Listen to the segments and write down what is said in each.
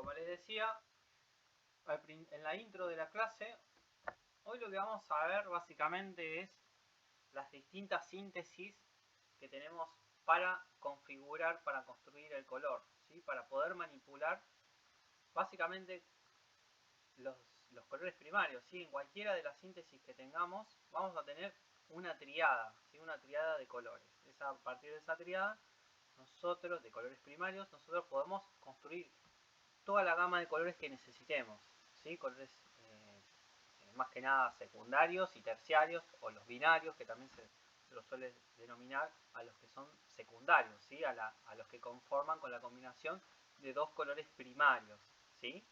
como les decía en la intro de la clase, hoy lo que vamos a ver básicamente es las distintas síntesis que tenemos para configurar, para construir el color, ¿sí? Para poder manipular básicamente los colores primarios, ¿sí? En cualquiera de las síntesis que tengamos vamos a tener una triada, ¿sí? Una triada de colores. A partir de esa triada, nosotros, de colores primarios, nosotros podemos construir toda la gama de colores que necesitemos, ¿sí? Colores más que nada secundarios y terciarios, o los binarios, que también se los suele denominar a los que son secundarios, ¿sí? A los que conforman con la combinación de dos colores primarios, ¿sí?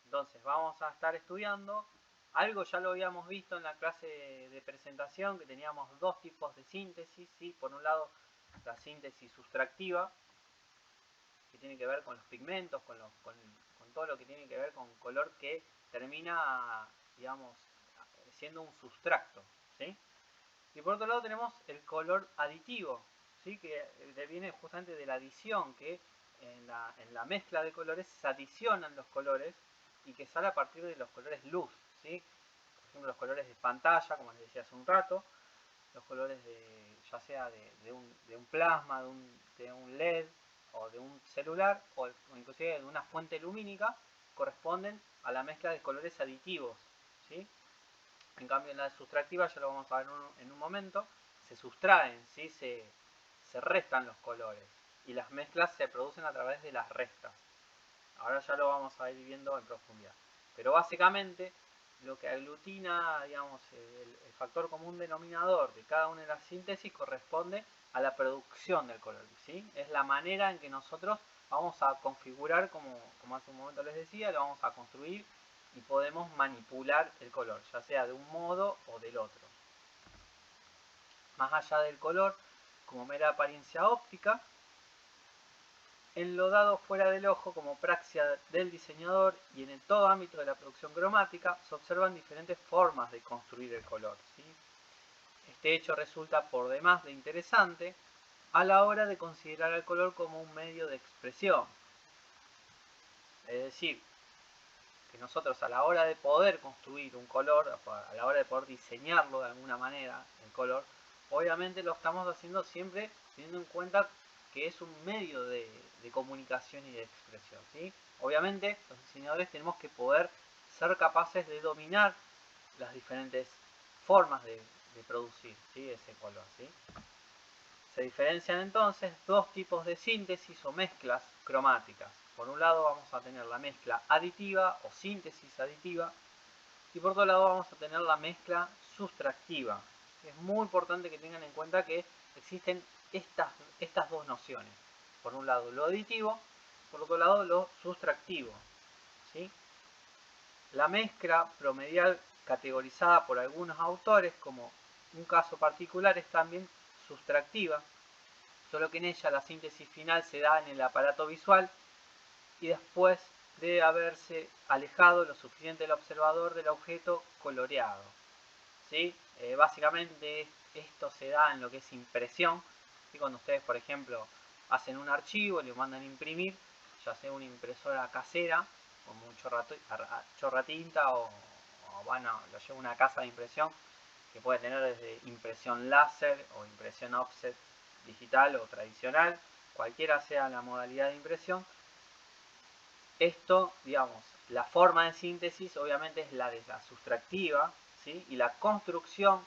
Entonces vamos a estar estudiando algo, ya lo habíamos visto en la clase de presentación, que teníamos dos tipos de síntesis, ¿sí? Por un lado la síntesis sustractiva, que tiene que ver con los pigmentos, con todo lo que tiene que ver con color que termina, digamos, siendo un sustracto, ¿sí? Y por otro lado tenemos el color aditivo, ¿sí? Que viene justamente de la adición, que en la mezcla de colores se adicionan los colores y que sale a partir de los colores luz, ¿sí? Por ejemplo, los colores de pantalla, como les decía hace un rato, los colores ya sea de un plasma, de un LED, o de un celular, o inclusive de una fuente lumínica, corresponden a la mezcla de colores aditivos, ¿sí? En cambio, en la sustractiva, ya lo vamos a ver en un momento, se sustraen, ¿sí? Se restan los colores, y las mezclas se producen a través de las restas. Ahora ya lo vamos a ir viendo en profundidad. Pero básicamente, lo que aglutina, digamos, el factor común denominador de cada una de las síntesis corresponde a la producción del color, ¿sí? Es la manera en que nosotros vamos a configurar, como hace un momento les decía, lo vamos a construir y podemos manipular el color, ya sea de un modo o del otro. Más allá del color, como mera apariencia óptica, en lo dado fuera del ojo como praxia del diseñador y en todo ámbito de la producción cromática, se observan diferentes formas de construir el color, ¿sí? Este hecho resulta por demás de interesante a la hora de considerar el color como un medio de expresión. Es decir, que nosotros a la hora de poder construir un color, a la hora de poder diseñarlo de alguna manera, el color, obviamente lo estamos haciendo siempre teniendo en cuenta que es un medio de comunicación y de expresión, ¿sí? Obviamente los diseñadores tenemos que poder ser capaces de dominar las diferentes formas de producir, ¿sí? Ese color, ¿sí? Se diferencian entonces dos tipos de síntesis o mezclas cromáticas. Por un lado vamos a tener la mezcla aditiva o síntesis aditiva, y por otro lado vamos a tener la mezcla sustractiva. Es muy importante que tengan en cuenta que existen estas dos nociones. Por un lado lo aditivo, por otro lado lo sustractivo, ¿sí? La mezcla promedial, categorizada por algunos autores como un caso particular, es también sustractiva, solo que en ella la síntesis final se da en el aparato visual y después de haberse alejado lo suficiente el observador del objeto coloreado, ¿sí? Básicamente esto se da en lo que es impresión, ¿sí? Cuando ustedes, por ejemplo, hacen un archivo y lo mandan a imprimir, ya sea una impresora casera, como un chorratinta, o bueno, lo lleva una casa de impresión, que puede tener desde impresión láser o impresión offset digital o tradicional, cualquiera sea la modalidad de impresión. Esto, digamos, la forma de síntesis obviamente es la de la sustractiva, ¿sí? Y la construcción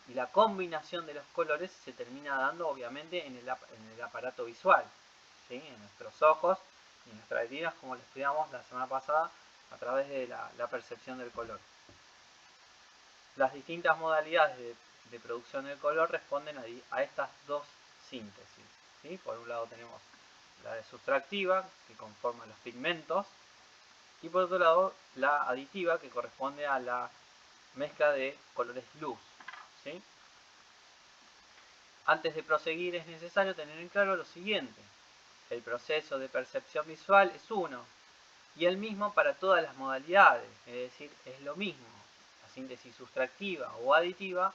y la combinación de los colores se termina dando obviamente en el aparato visual, ¿sí? En nuestros ojos y en nuestras retinas, como lo estudiamos la semana pasada, a través de la percepción del color. Las distintas modalidades de producción del color responden a estas dos síntesis, ¿sí? Por un lado tenemos la de sustractiva, que conforma los pigmentos, y por otro lado la aditiva, que corresponde a la mezcla de colores luz, ¿sí? Antes de proseguir es necesario tener en claro lo siguiente: el proceso de percepción visual es uno, y el mismo para todas las modalidades, es decir, es lo mismo la síntesis sustractiva o aditiva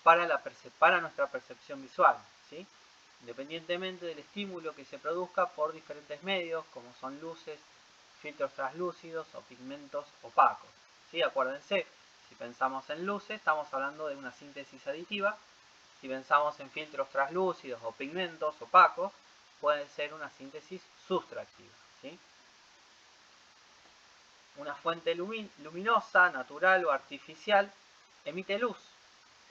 para nuestra percepción visual, ¿sí? Independientemente del estímulo que se produzca por diferentes medios, como son luces, filtros translúcidos o pigmentos opacos. ¿Sí? Acuérdense, si pensamos en luces, estamos hablando de una síntesis aditiva. Si pensamos en filtros translúcidos o pigmentos opacos, puede ser una síntesis sustractiva. ¿Sí? Una fuente luminosa, natural o artificial, emite luz,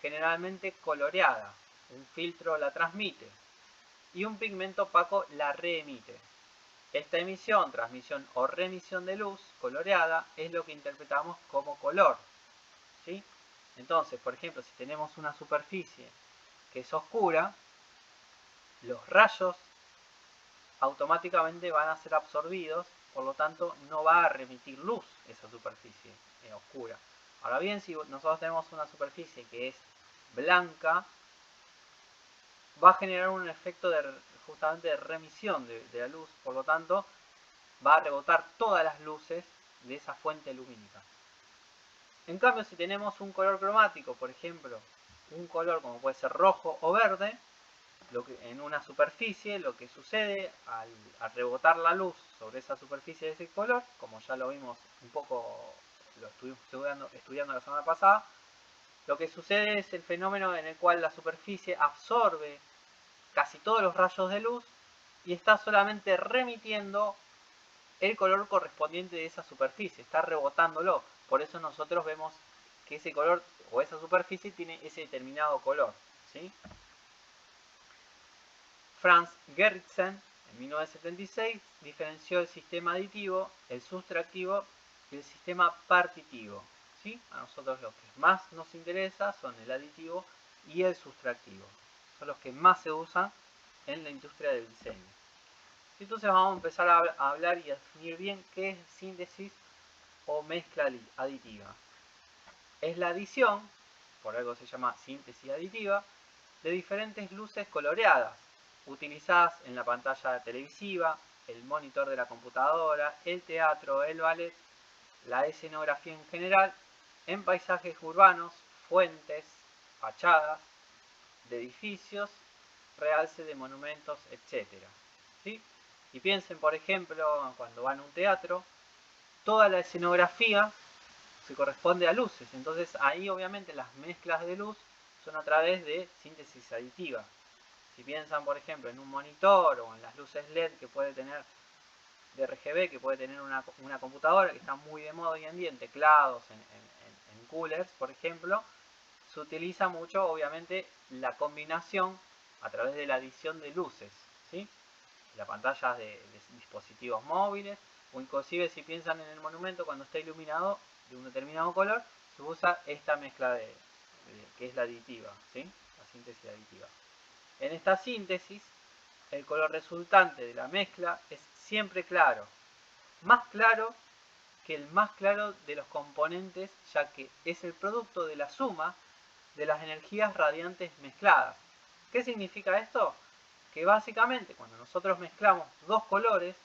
generalmente coloreada. Un filtro la transmite y un pigmento opaco la reemite. Esta emisión, transmisión o remisión de luz coloreada es lo que interpretamos como color. ¿Sí? Entonces, por ejemplo, si tenemos una superficie que es oscura, los rayos automáticamente van a ser absorbidos, por lo tanto no va a remitir luz esa superficie oscura. Ahora bien, si nosotros tenemos una superficie que es blanca, va a generar un efecto justamente de remisión de la luz, por lo tanto va a rebotar todas las luces de esa fuente lumínica. En cambio, si tenemos un color cromático, por ejemplo, un color como puede ser rojo o verde, en una superficie, lo que sucede al rebotar la luz sobre esa superficie de ese color, como ya lo vimos un poco, lo estuvimos estudiando la semana pasada, lo que sucede es el fenómeno en el cual la superficie absorbe casi todos los rayos de luz y está solamente remitiendo el color correspondiente de esa superficie, está rebotándolo. Por eso nosotros vemos que ese color o esa superficie tiene ese determinado color. ¿Sí? Franz Gerritsen, en 1976, diferenció el sistema aditivo, el sustractivo y el sistema partitivo. ¿Sí? A nosotros lo que más nos interesa son el aditivo y el sustractivo. Son los que más se usan en la industria del diseño. Entonces vamos a empezar a hablar y a definir bien qué es síntesis o mezcla aditiva. Es la adición, por algo se llama síntesis aditiva, de diferentes luces coloreadas, utilizadas en la pantalla televisiva, el monitor de la computadora, el teatro, el ballet, la escenografía en general, en paisajes urbanos, fuentes, fachadas de edificios, realce de monumentos, etc. ¿Sí? Y piensen, por ejemplo, cuando van a un teatro, toda la escenografía se corresponde a luces. Entonces ahí obviamente las mezclas de luz son a través de síntesis aditiva. Si piensan, por ejemplo, en un monitor o en las luces LED que puede tener de RGB, que puede tener una computadora, que está muy de moda hoy en día, en teclados, en coolers, por ejemplo, se utiliza mucho, obviamente, la combinación a través de la adición de luces. ¿Sí? La pantalla de dispositivos móviles, o inclusive si piensan en el monumento, cuando está iluminado de un determinado color, se usa esta mezcla que es la aditiva, ¿sí? La síntesis aditiva. En esta síntesis, el color resultante de la mezcla es siempre claro, más claro que el más claro de los componentes, ya que es el producto de la suma de las energías radiantes mezcladas. ¿Qué significa esto? Que básicamente cuando nosotros mezclamos dos colores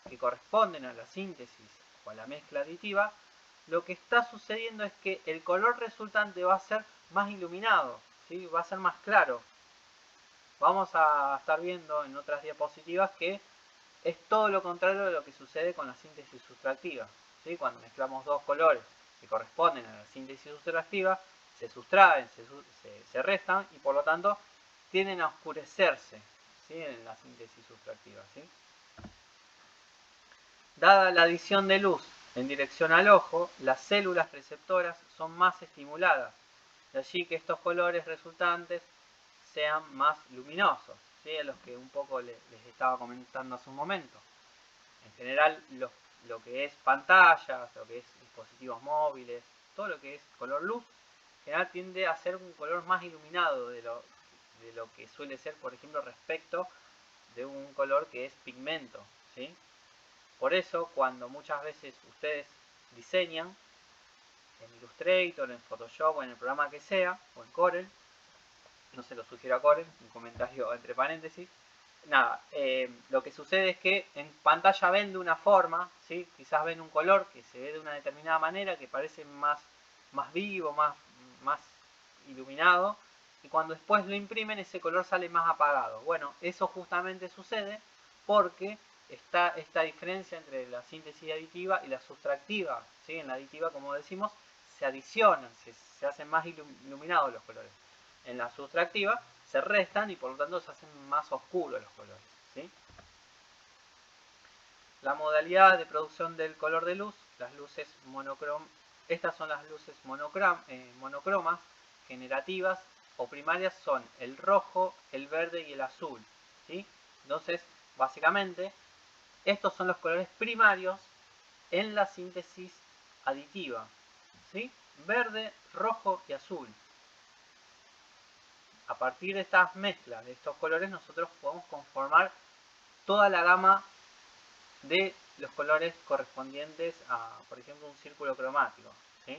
que corresponden a la síntesis o a la mezcla aditiva, lo que está sucediendo es que el color resultante va a ser más iluminado, ¿sí? Va a ser más claro. Vamos a estar viendo en otras diapositivas que es todo lo contrario de lo que sucede con la síntesis sustractiva. ¿Sí? Cuando mezclamos dos colores que corresponden a la síntesis sustractiva, se sustraen, se restan y por lo tanto tienden a oscurecerse, ¿sí? En la síntesis sustractiva. ¿Sí? Dada la adición de luz en dirección al ojo, las células receptoras son más estimuladas, de allí que estos colores resultantes sean más luminosos, ¿sí? A los que un poco les estaba comentando hace un momento. En general, lo que es pantallas, lo que es dispositivos móviles, todo lo que es color luz, en general tiende a ser un color más iluminado de lo que suele ser, por ejemplo, respecto de un color que es pigmento, ¿sí? Por eso, cuando muchas veces ustedes diseñan en Illustrator, en Photoshop o en el programa que sea, o en Corel, no se lo sugiero a Corel, un comentario entre paréntesis, nada, lo que sucede es que en pantalla ven de una forma, ¿sí? Quizás ven un color que se ve de una determinada manera, que parece más vivo, más iluminado, y cuando después lo imprimen ese color sale más apagado. Bueno, eso justamente sucede porque está esta diferencia entre la síntesis aditiva y la sustractiva, ¿sí? En la aditiva, como decimos, se adicionan, se hacen más iluminados los colores. En la sustractiva se restan y por lo tanto se hacen más oscuros los colores, ¿sí? La modalidad de producción del color de luz, las luces monocromas, estas son las luces monocromas, generativas o primarias son el rojo, el verde y el azul, ¿sí? Entonces, básicamente, estos son los colores primarios en la síntesis aditiva, ¿sí? Verde, rojo y azul. A partir de estas mezclas de estos colores nosotros podemos conformar toda la gama de los colores correspondientes a, por ejemplo, un círculo cromático, ¿sí?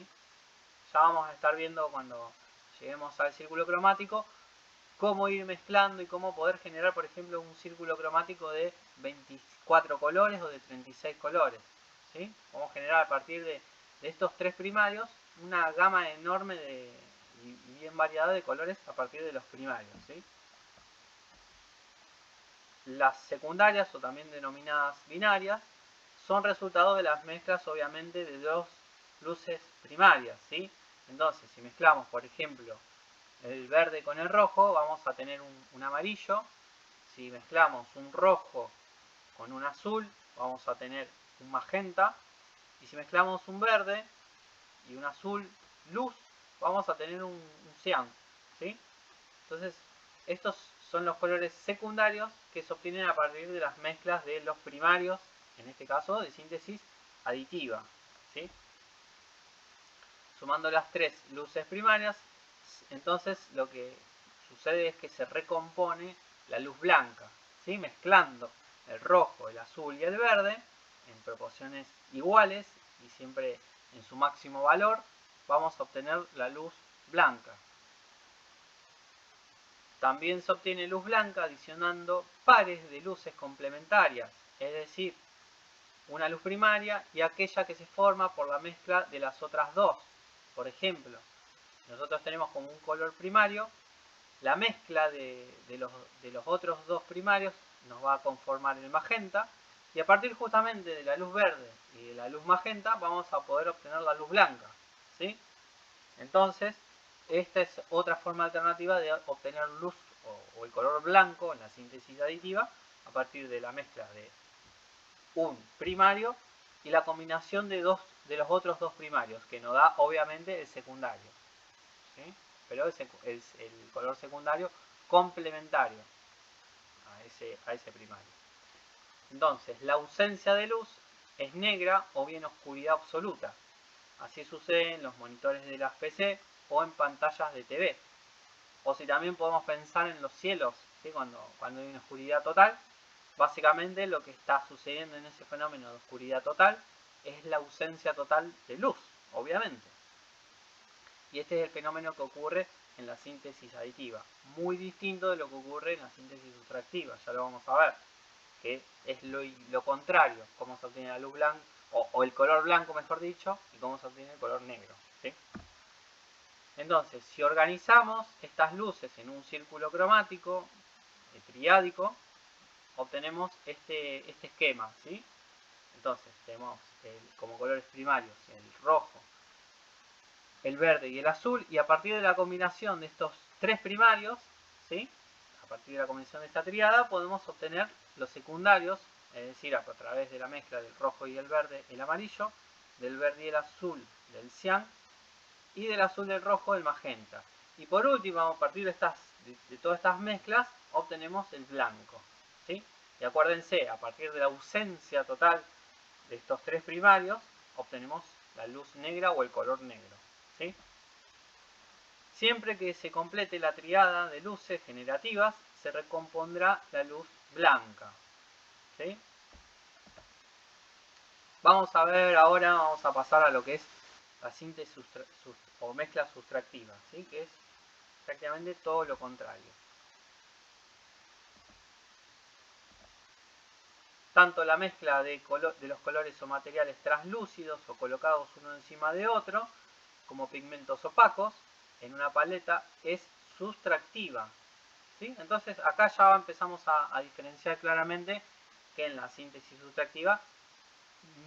Ya vamos a estar viendo cuando lleguemos al círculo cromático cómo ir mezclando y cómo poder generar, por ejemplo, un círculo cromático de 24 colores o de 36 colores, ¿sí? Vamos a generar a partir de estos tres primarios una gama enorme y bien variada de colores a partir de los primarios, ¿sí? Las secundarias, o también denominadas binarias, son resultado de las mezclas, obviamente, de dos luces primarias, ¿sí? Entonces, si mezclamos, por ejemplo, el verde con el rojo, vamos a tener un amarillo. Si mezclamos un rojo con un azul, vamos a tener un magenta. Y si mezclamos un verde y un azul luz, vamos a tener un cian, ¿sí? Entonces, estos son los colores secundarios que se obtienen a partir de las mezclas de los primarios, en este caso de síntesis aditiva, ¿sí? Sumando las tres luces primarias, entonces lo que sucede es que se recompone la luz blanca, ¿sí? Mezclando el rojo, el azul y el verde en proporciones iguales y siempre en su máximo valor, vamos a obtener la luz blanca. También se obtiene luz blanca adicionando pares de luces complementarias, es decir, una luz primaria y aquella que se forma por la mezcla de las otras dos. Por ejemplo, nosotros tenemos como un color primario, la mezcla de los otros dos primarios nos va a conformar el magenta, y a partir justamente de la luz verde y de la luz magenta vamos a poder obtener la luz blanca, ¿sí? Entonces, esta es otra forma alternativa de obtener luz o el color blanco en la síntesis aditiva a partir de la mezcla de un primario y la combinación de los otros dos primarios, que nos da obviamente el secundario, ¿sí? Pero es el color secundario complementario a ese primario. Entonces, la ausencia de luz es negra o bien oscuridad absoluta. Así sucede en los monitores de las PC o en pantallas de TV. O si también podemos pensar en los cielos, ¿sí? Cuando hay una oscuridad total, básicamente lo que está sucediendo en ese fenómeno de oscuridad total es la ausencia total de luz, obviamente. Y este es el fenómeno que ocurre en la síntesis aditiva, muy distinto de lo que ocurre en la síntesis sustractiva, ya lo vamos a ver, que es lo contrario, cómo se obtiene la luz blanca, o el color blanco mejor dicho, y cómo se obtiene el color negro, ¿sí? Entonces, si organizamos estas luces en un círculo cromático triádico, obtenemos este esquema, ¿sí? Entonces, tenemos como colores primarios el rojo, el verde y el azul, y a partir de la combinación de estos tres primarios, ¿sí? A partir de la combinación de esta triada podemos obtener los secundarios, es decir, a través de la mezcla del rojo y el verde, el amarillo, del verde y el azul, del cian, y del azul del rojo, el magenta. Y por último, a partir de todas estas mezclas, obtenemos el blanco, ¿sí? Y acuérdense, a partir de la ausencia total de estos tres primarios, obtenemos la luz negra o el color negro, ¿sí? Siempre que se complete la triada de luces generativas, se recompondrá la luz blanca, ¿sí? Vamos a ver ahora, vamos a pasar a lo que es la síntesis o mezcla sustractiva, ¿sí? Que es prácticamente todo lo contrario. Tanto la mezcla de los colores o materiales translúcidos o colocados uno encima de otro, como pigmentos opacos, en una paleta es sustractiva, ¿sí? Entonces acá ya empezamos a diferenciar claramente que en la síntesis sustractiva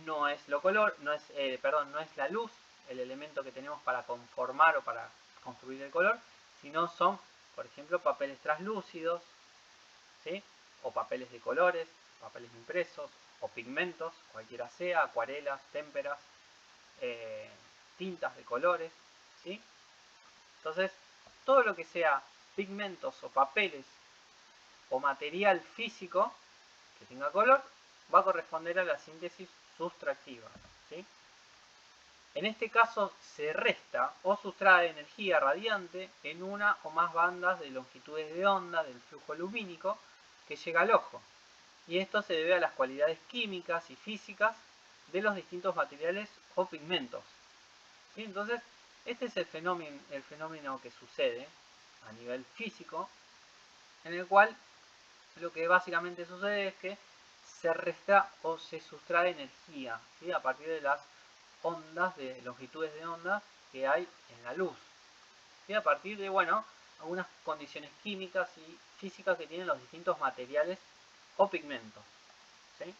no es no es la luz el elemento que tenemos para conformar o para construir el color, sino son, por ejemplo, papeles translúcidos, ¿sí? O papeles de colores, papeles impresos, o pigmentos, cualquiera sea, acuarelas, témperas, tintas de colores, ¿sí? Entonces, todo lo que sea pigmentos o papeles o material físico que tenga color va a corresponder a la síntesis sustractiva, ¿sí? En este caso se resta o sustrae energía radiante en una o más bandas de longitudes de onda del flujo lumínico que llega al ojo. Y esto se debe a las cualidades químicas y físicas de los distintos materiales o pigmentos. ¿Sí? Entonces, este es el fenómeno que sucede a nivel físico, en el cual lo que básicamente sucede es que se resta o se sustrae energía, ¿sí? A partir de las ondas, de longitudes de onda que hay en la luz. ¿Sí? A partir de, bueno, algunas condiciones químicas y físicas que tienen los distintos materiales o pigmentos. ¿Sí?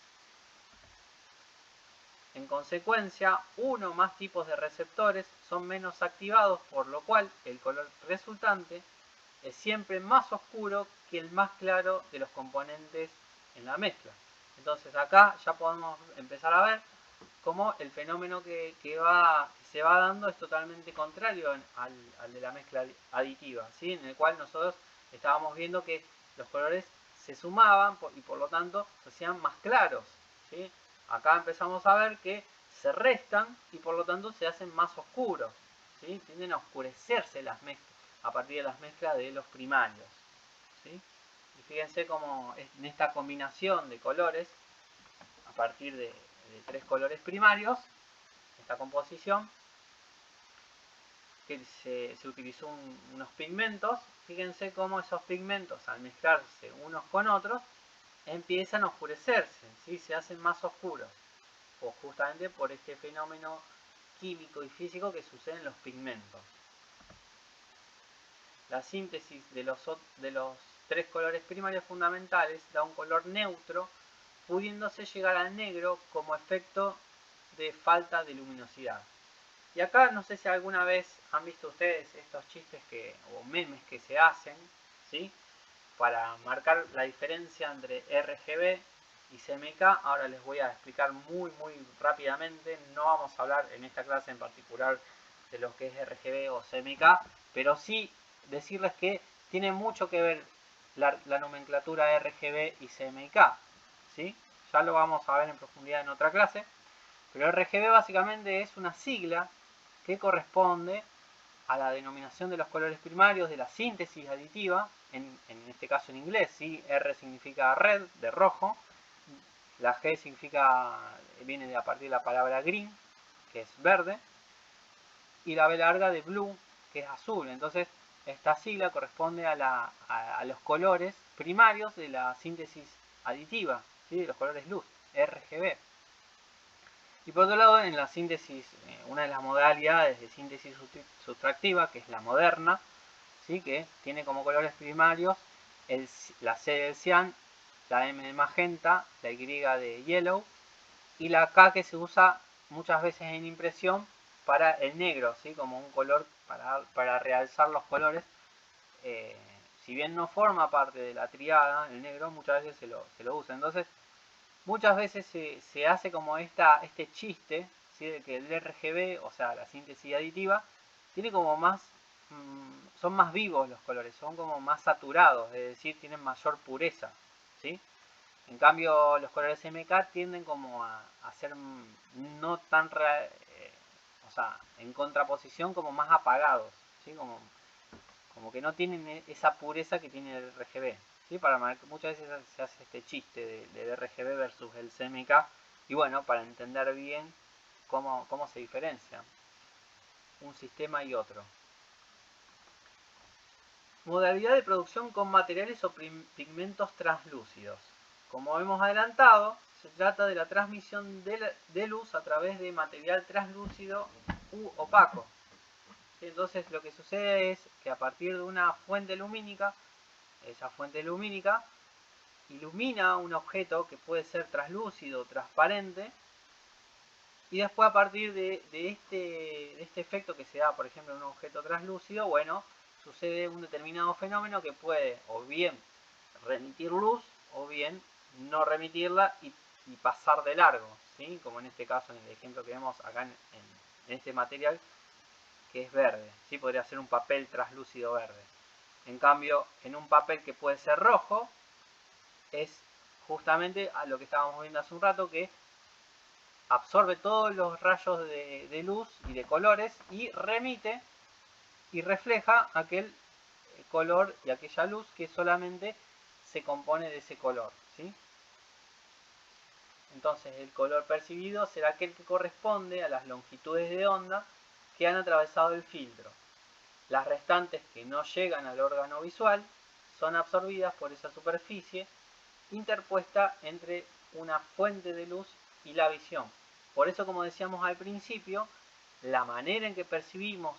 En consecuencia, uno o más tipos de receptores son menos activados, por lo cual el color resultante es siempre más oscuro que el más claro de los componentes en la mezcla. Entonces acá ya podemos empezar a ver cómo el fenómeno que se va dando es totalmente contrario al de la mezcla aditiva, ¿sí? En el cual nosotros estábamos viendo que los colores se sumaban y por lo tanto se hacían más claros, ¿sí? Acá empezamos a ver que se restan y por lo tanto se hacen más oscuros, ¿sí? Tienden a oscurecerse las mezclas a partir de las mezclas de los primarios, ¿sí? Y fíjense cómo en esta combinación de colores, a partir de tres colores primarios, esta composición, que se utilizó unos pigmentos, fíjense cómo esos pigmentos al mezclarse unos con otros empiezan a oscurecerse, ¿sí? Se hacen más oscuros, o justamente por este fenómeno químico y físico que sucede en los pigmentos. La síntesis de los tres colores primarios fundamentales da un color neutro, pudiéndose llegar al negro como efecto de falta de luminosidad. Y acá no sé si alguna vez han visto ustedes estos chistes o memes que se hacen, ¿sí? Para marcar la diferencia entre RGB y CMYK. Ahora les voy a explicar muy rápidamente. No vamos a hablar en esta clase en particular de lo que es RGB o CMYK, pero sí decirles que tiene mucho que ver la nomenclatura RGB y CMYK, ¿sí? Ya lo vamos a ver en profundidad en otra clase, pero RGB básicamente es una sigla que corresponde a la denominación de los colores primarios de la síntesis aditiva, en este caso en inglés, ¿sí? R significa red, de rojo, la G viene a partir de la palabra green, que es verde, y la B larga de blue, que es azul. Entonces, esta sigla corresponde a los colores primarios de la síntesis aditiva, ¿sí? De los colores luz, RGB. Y por otro lado, en la síntesis, una de las modalidades de síntesis sustractiva, que es la moderna, ¿sí? Que tiene como colores primarios la C del cian, la M de magenta, la Y de yellow y la K, que se usa muchas veces en impresión para el negro, ¿sí? Como un color para realzar los colores. Si bien no forma parte de la triada, el negro muchas veces se lo usa. Entonces, muchas veces se hace como este chiste, ¿sí? De que el RGB, o sea, la síntesis aditiva, tiene como más, son más vivos los colores, son como más saturados, es decir, tienen mayor pureza, ¿sí? En cambio, los colores MK tienden como a ser no tan, o sea, en contraposición como más apagados, ¿sí? Como que no tienen esa pureza que tiene el RGB. ¿Sí? Muchas veces se hace este chiste del RGB versus el CMYK, y bueno, para entender bien cómo se diferencia un sistema y otro. Modalidad de producción con materiales o pigmentos translúcidos. Como hemos adelantado, se trata de la transmisión de luz a través de material translúcido u opaco. Entonces lo que sucede es que a partir de una fuente lumínica, esa fuente lumínica ilumina un objeto que puede ser translúcido o transparente, y después a partir de este efecto que se da, por ejemplo, en un objeto translúcido, bueno, sucede un determinado fenómeno que puede o bien remitir luz o bien no remitirla y pasar de largo, ¿sí? Como en este caso, en el ejemplo que vemos acá en este material, que es verde, ¿sí? Podría ser un papel translúcido verde. En cambio, en un papel que puede ser rojo, es justamente a lo que estábamos viendo hace un rato, que absorbe todos los rayos de luz y de colores y remite y refleja aquel color y aquella luz que solamente se compone de ese color, ¿sí? Entonces el color percibido será aquel que corresponde a las longitudes de onda que han atravesado el filtro. Las restantes que no llegan al órgano visual son absorbidas por esa superficie interpuesta entre una fuente de luz y la visión. Por eso, como decíamos al principio, la manera en que percibimos,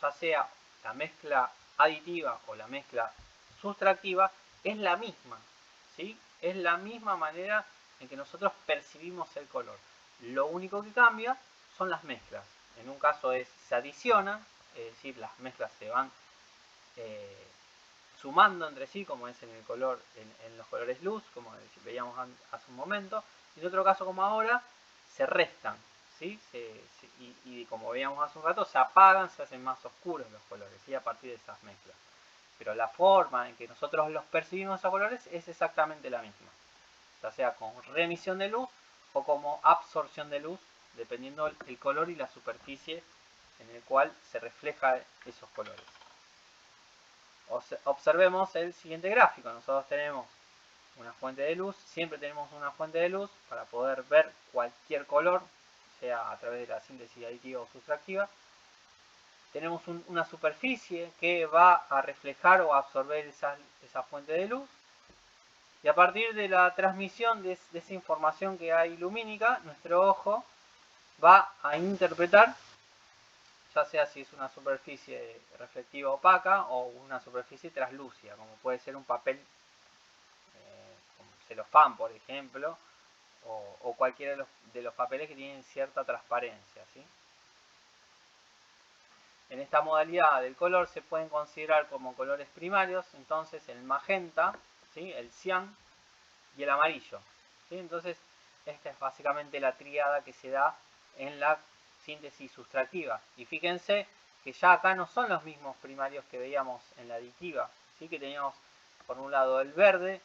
ya sea la mezcla aditiva o la mezcla sustractiva, es la misma, ¿sí? Es la misma manera en que nosotros percibimos el color. Lo único que cambia son las mezclas. En un caso se adicionan, es decir, las mezclas se van sumando entre sí, como es en el color, en los colores luz, como veíamos hace un momento, y en otro caso como ahora, se restan, ¿sí? Y como veíamos hace un rato, se apagan, se hacen más oscuros los colores, ¿sí? A partir de esas mezclas. Pero la forma en que nosotros los percibimos a colores es exactamente la misma, ya sea con remisión de luz o como absorción de luz, dependiendo el color y la superficie en el cual se refleja esos colores. Observemos el siguiente gráfico. Nosotros tenemos una fuente de luz, siempre tenemos una fuente de luz para poder ver cualquier color, sea a través de la síntesis aditiva o sustractiva. Tenemos una superficie que va a reflejar o a absorber esa fuente de luz, y a partir de la transmisión de esa información que hay lumínica, nuestro ojo va a interpretar, ya sea si es una superficie reflectiva opaca o una superficie translúcida, como puede ser un papel como celofán, por ejemplo, o cualquiera de los papeles que tienen cierta transparencia, ¿sí? En esta modalidad del color se pueden considerar como colores primarios, entonces el magenta, ¿sí? El cian y el amarillo, ¿sí? Entonces esta es básicamente la tríada que se da en la síntesis sustractiva. Y fíjense que ya acá no son los mismos primarios que veíamos en la aditiva, ¿sí? Que teníamos por un lado el verde,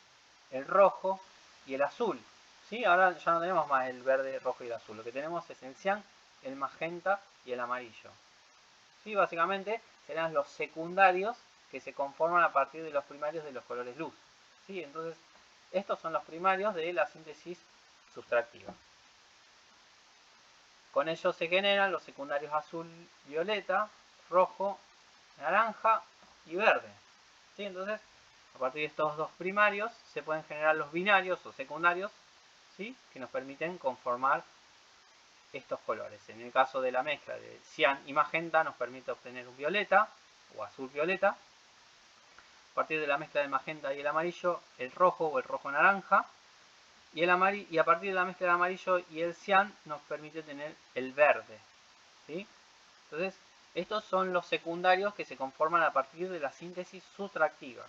el rojo y el azul, ¿sí? Ahora ya no tenemos más el verde, el rojo y el azul. Lo que tenemos es el cian, el magenta y el amarillo. ¿Sí? Básicamente serán los secundarios que se conforman a partir de los primarios de los colores luz, ¿sí? Entonces estos son los primarios de la síntesis sustractiva. Con ellos se generan los secundarios azul, violeta, rojo, naranja y verde, ¿sí? Entonces, a partir de estos dos primarios se pueden generar los binarios o secundarios, ¿sí? Que nos permiten conformar estos colores. En el caso de la mezcla de cian y magenta nos permite obtener un violeta o azul violeta. A partir de la mezcla del magenta y el amarillo, el rojo o el rojo naranja. Y a partir de la mezcla del amarillo y el cian nos permite tener el verde, ¿sí? Entonces, estos son los secundarios que se conforman a partir de la síntesis sustractiva.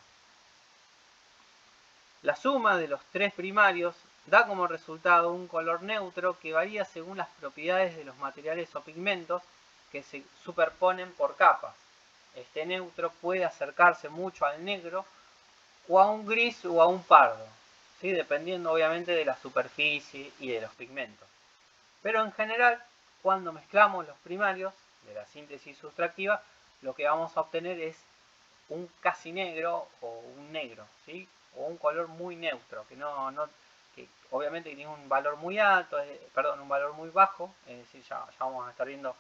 La suma de los tres primarios da como resultado un color neutro que varía según las propiedades de los materiales o pigmentos que se superponen por capas. Este neutro puede acercarse mucho al negro o a un gris o a un pardo, ¿sí? Dependiendo obviamente de la superficie y de los pigmentos. Pero en general, cuando mezclamos los primarios de la síntesis sustractiva, lo que vamos a obtener es un casi negro o un negro, ¿sí? O un color muy neutro, que obviamente tiene un valor muy alto, un valor muy bajo, es decir, ya vamos a estar viendo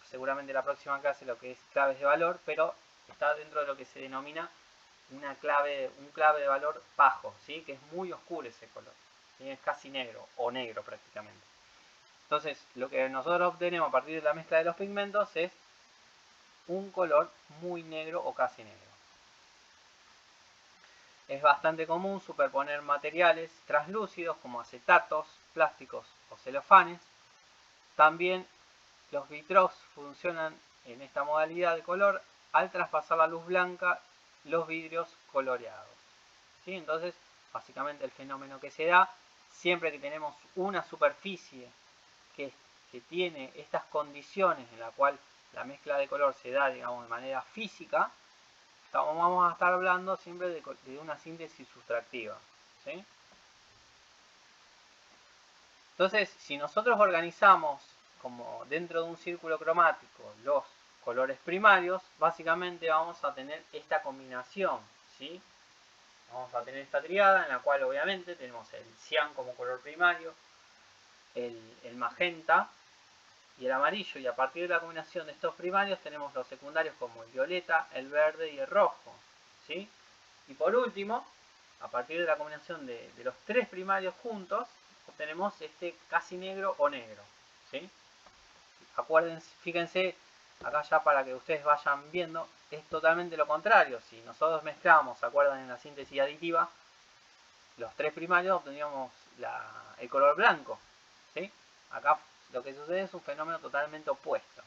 seguramente en la próxima clase lo que es claves de valor, pero está dentro de lo que se denomina un clave de valor bajo, ¿sí? Que es muy oscuro ese color, ¿sí? Es casi negro o negro prácticamente. Entonces, lo que nosotros obtenemos a partir de la mezcla de los pigmentos es un color muy negro o casi negro. es bastante común superponer materiales translúcidos como acetatos, plásticos o celofanes. También los vitrós funcionan en esta modalidad de color al traspasar la luz blanca los vidrios coloreados. ¿Sí? Entonces, básicamente el fenómeno que se da siempre que tenemos una superficie que tiene estas condiciones en la cual la mezcla de color se da, digamos, de manera física, vamos a estar hablando siempre de una síntesis sustractiva. ¿Sí? Entonces, si nosotros organizamos como dentro de un círculo cromático los colores primarios, básicamente vamos a tener esta combinación, ¿sí? Vamos a tener esta triada en la cual obviamente tenemos el cian como color primario, el magenta y el amarillo, y a partir de la combinación de estos primarios tenemos los secundarios como el violeta, el verde y el rojo, ¿sí? Y por último, a partir de la combinación de los tres primarios juntos, obtenemos este casi negro o negro, ¿sí? Acuérdense, fíjense, acá ya para que ustedes vayan viendo, es totalmente lo contrario. Si nosotros mezclamos, ¿se acuerdan en la síntesis aditiva? Los tres primarios obteníamos el color blanco, ¿sí? Acá lo que sucede es un fenómeno totalmente opuesto.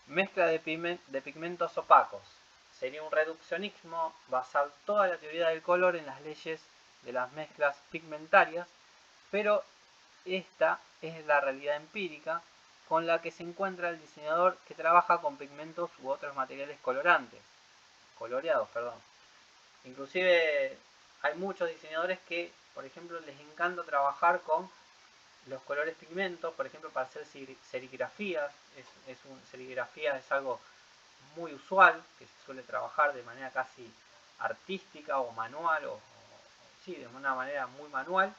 Mezcla de pigmentos opacos. Sería un reduccionismo basar toda la teoría del color en las leyes de las mezclas pigmentarias, pero esta es la realidad empírica con la que se encuentra el diseñador que trabaja con pigmentos u otros materiales coloreados. Inclusive hay muchos diseñadores que, por ejemplo, les encanta trabajar con los colores pigmentos, por ejemplo, para hacer serigrafías. Serigrafía es algo muy usual, que se suele trabajar de manera casi artística o manual, sí, de una manera muy manual.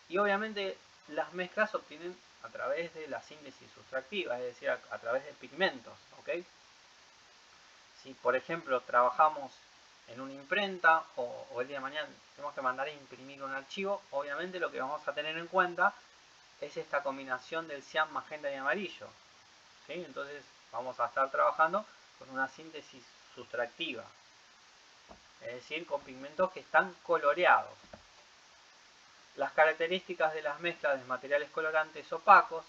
Y obviamente las mezclas se obtienen a través de la síntesis sustractiva, es decir, a través de pigmentos, ¿ok? Si por ejemplo trabajamos en una imprenta o el día de mañana tenemos que mandar a imprimir un archivo, obviamente lo que vamos a tener en cuenta es esta combinación del cian, magenta y amarillo, ¿sí? Entonces vamos a estar trabajando con una síntesis sustractiva, es decir, con pigmentos que están coloreados. Las características de las mezclas de materiales colorantes opacos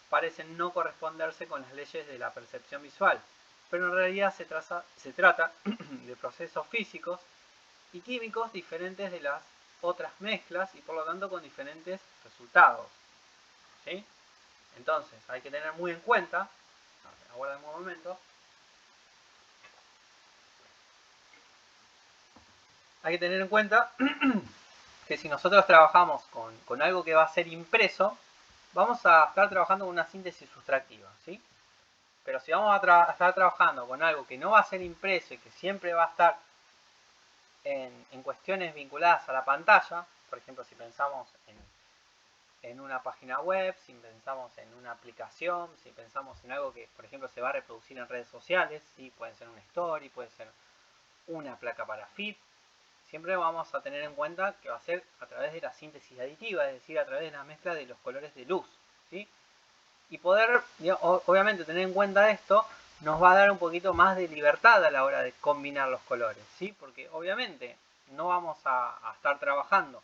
parecen no corresponderse con las leyes de la percepción visual, pero en realidad se trata de procesos físicos y químicos diferentes de las otras mezclas y por lo tanto con diferentes resultados, ¿sí? Entonces hay que tener muy en cuenta, aguarden un momento, hay que tener en cuenta que si nosotros trabajamos con algo que va a ser impreso, vamos a estar trabajando con una síntesis sustractiva, ¿sí? Pero si vamos a estar trabajando con algo que no va a ser impreso y que siempre va a estar en cuestiones vinculadas a la pantalla, por ejemplo, si pensamos en una página web, si pensamos en una aplicación, si pensamos en algo que, por ejemplo, se va a reproducir en redes sociales, ¿sí? Puede ser un story, puede ser una placa para feed, siempre vamos a tener en cuenta que va a ser a través de la síntesis aditiva, es decir, a través de la mezcla de los colores de luz, ¿sí? Y poder, obviamente, tener en cuenta esto nos va a dar un poquito más de libertad a la hora de combinar los colores, ¿sí? Porque obviamente no vamos a estar trabajando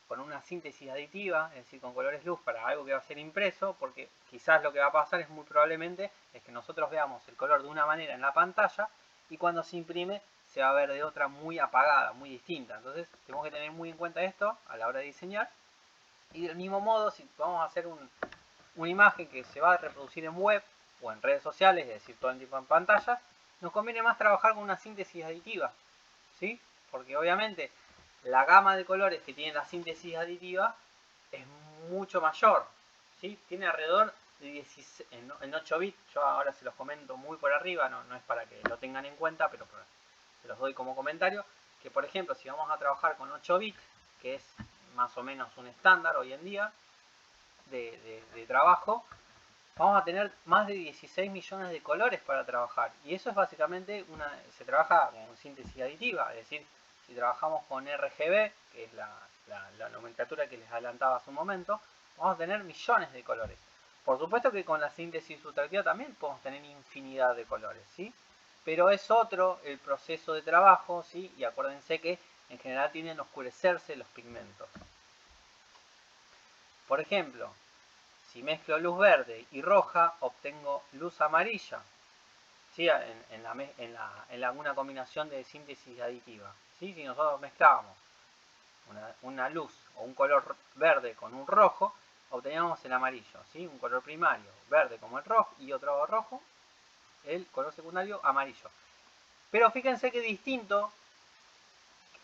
con una síntesis aditiva, es decir, con colores luz para algo que va a ser impreso, porque quizás lo que va a pasar es muy probablemente es que nosotros veamos el color de una manera en la pantalla y cuando se imprime se va a ver de otra muy apagada, muy distinta. Entonces tenemos que tener muy en cuenta esto a la hora de diseñar. Y del mismo modo, si vamos a hacer una imagen que se va a reproducir en web o en redes sociales, es decir, todo el tiempo en pantalla, nos conviene más trabajar con una síntesis aditiva, ¿sí? Porque obviamente la gama de colores que tiene la síntesis aditiva es mucho mayor, ¿sí? Tiene alrededor de 16, en 8 bits, yo ahora se los comento muy por arriba, no es para que lo tengan en cuenta, pero se los doy como comentario, que por ejemplo si vamos a trabajar con 8 bits, que es más o menos un estándar hoy en día de trabajo, vamos a tener más de 16 millones de colores para trabajar. Y eso es básicamente se trabaja con síntesis aditiva, es decir, si trabajamos con RGB, que es la nomenclatura que les adelantaba hace un momento, vamos a tener millones de colores. Por supuesto que con la síntesis sustractiva también podemos tener infinidad de colores, ¿sí? pero es otro el proceso de trabajo, ¿sí? Y acuérdense que en general tienden a oscurecerse los pigmentos. Por ejemplo, si mezclo luz verde y roja, obtengo luz amarilla, ¿sí? En una combinación de síntesis aditiva. ¿Sí? Si nosotros mezclábamos una luz o un color verde con un rojo, obteníamos el amarillo, ¿sí? Un color primario verde como el rojo y otro rojo, el color secundario amarillo. Pero fíjense que distinto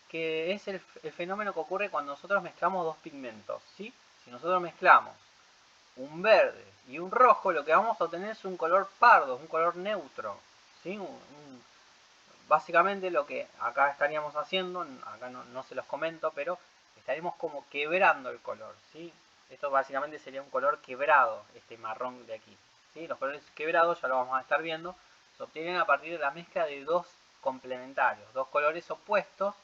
que es el fenómeno que ocurre cuando nosotros mezclamos dos pigmentos, ¿sí? Si nosotros mezclamos un verde y un rojo, lo que vamos a obtener es un color pardo, un color neutro, ¿sí? Básicamente lo que acá estaríamos haciendo, acá no se los comento, pero estaremos como quebrando el color, ¿sí? Esto básicamente sería un color quebrado, este marrón de aquí, ¿sí? Los colores quebrados, ya lo vamos a estar viendo, se obtienen a partir de la mezcla de dos complementarios, dos colores opuestos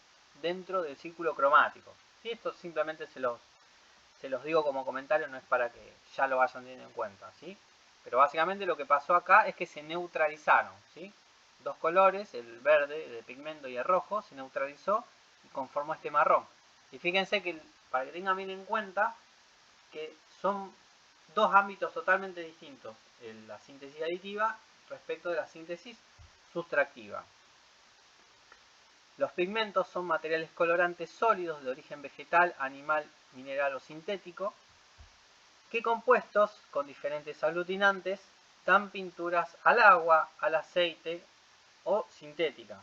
dentro del círculo cromático, ¿sí? Esto simplemente se los digo como comentario, no es para que ya lo vayan teniendo en cuenta, ¿sí? Pero básicamente lo que pasó acá es que se neutralizaron, ¿sí? Dos colores, el verde de pigmento y el rojo, se neutralizó y conformó este marrón. Y fíjense que, para que tengan bien en cuenta, que son dos ámbitos totalmente distintos, la síntesis aditiva respecto de la síntesis sustractiva. Los pigmentos son materiales colorantes sólidos de origen vegetal, animal, mineral o sintético, que compuestos con diferentes aglutinantes dan pinturas al agua, al aceite o sintéticas.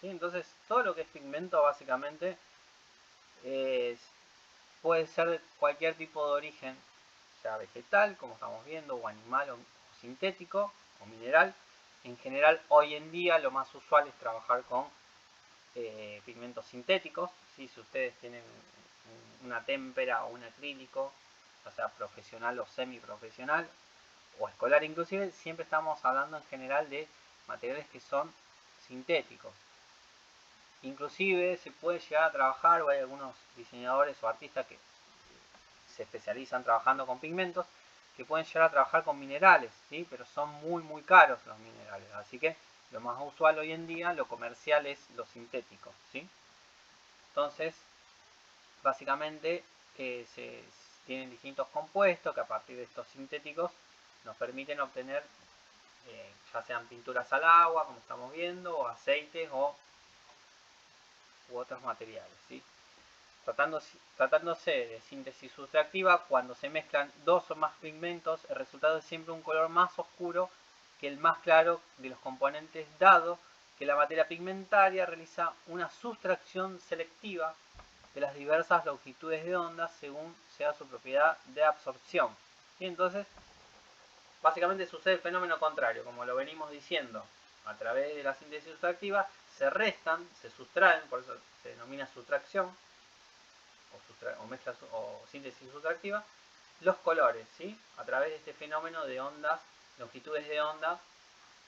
¿Sí? Entonces, todo lo que es pigmento básicamente puede ser de cualquier tipo de origen, sea vegetal, como estamos viendo, o animal, o sintético, o mineral. En general, hoy en día lo más usual es trabajar con pigmentos sintéticos. ¿Sí? Si ustedes tienen una témpera o un acrílico, ya sea profesional o semiprofesional, o escolar inclusive, siempre estamos hablando en general de materiales que son sintéticos. Inclusive se puede llegar a trabajar, o hay algunos diseñadores o artistas que se especializan trabajando con pigmentos, que pueden llegar a trabajar con minerales, ¿sí? Pero son muy caros los minerales, así que lo más usual hoy en día, lo comercial, es lo sintético, ¿sí? Entonces, básicamente se tienen distintos compuestos que a partir de estos sintéticos nos permiten obtener ya sean pinturas al agua, como estamos viendo, o aceites u otros materiales, ¿sí? Tratándose de síntesis sustractiva, cuando se mezclan dos o más pigmentos, el resultado es siempre un color más oscuro que el más claro de los componentes, dado que la materia pigmentaria realiza una sustracción selectiva de las diversas longitudes de onda según sea su propiedad de absorción. Y entonces, básicamente sucede el fenómeno contrario, como lo venimos diciendo, a través de la síntesis sustractiva se restan, se sustraen, por eso se denomina sustracción, o mezcla o síntesis sustractiva, los colores, ¿sí? A través de este fenómeno de ondas, longitudes de onda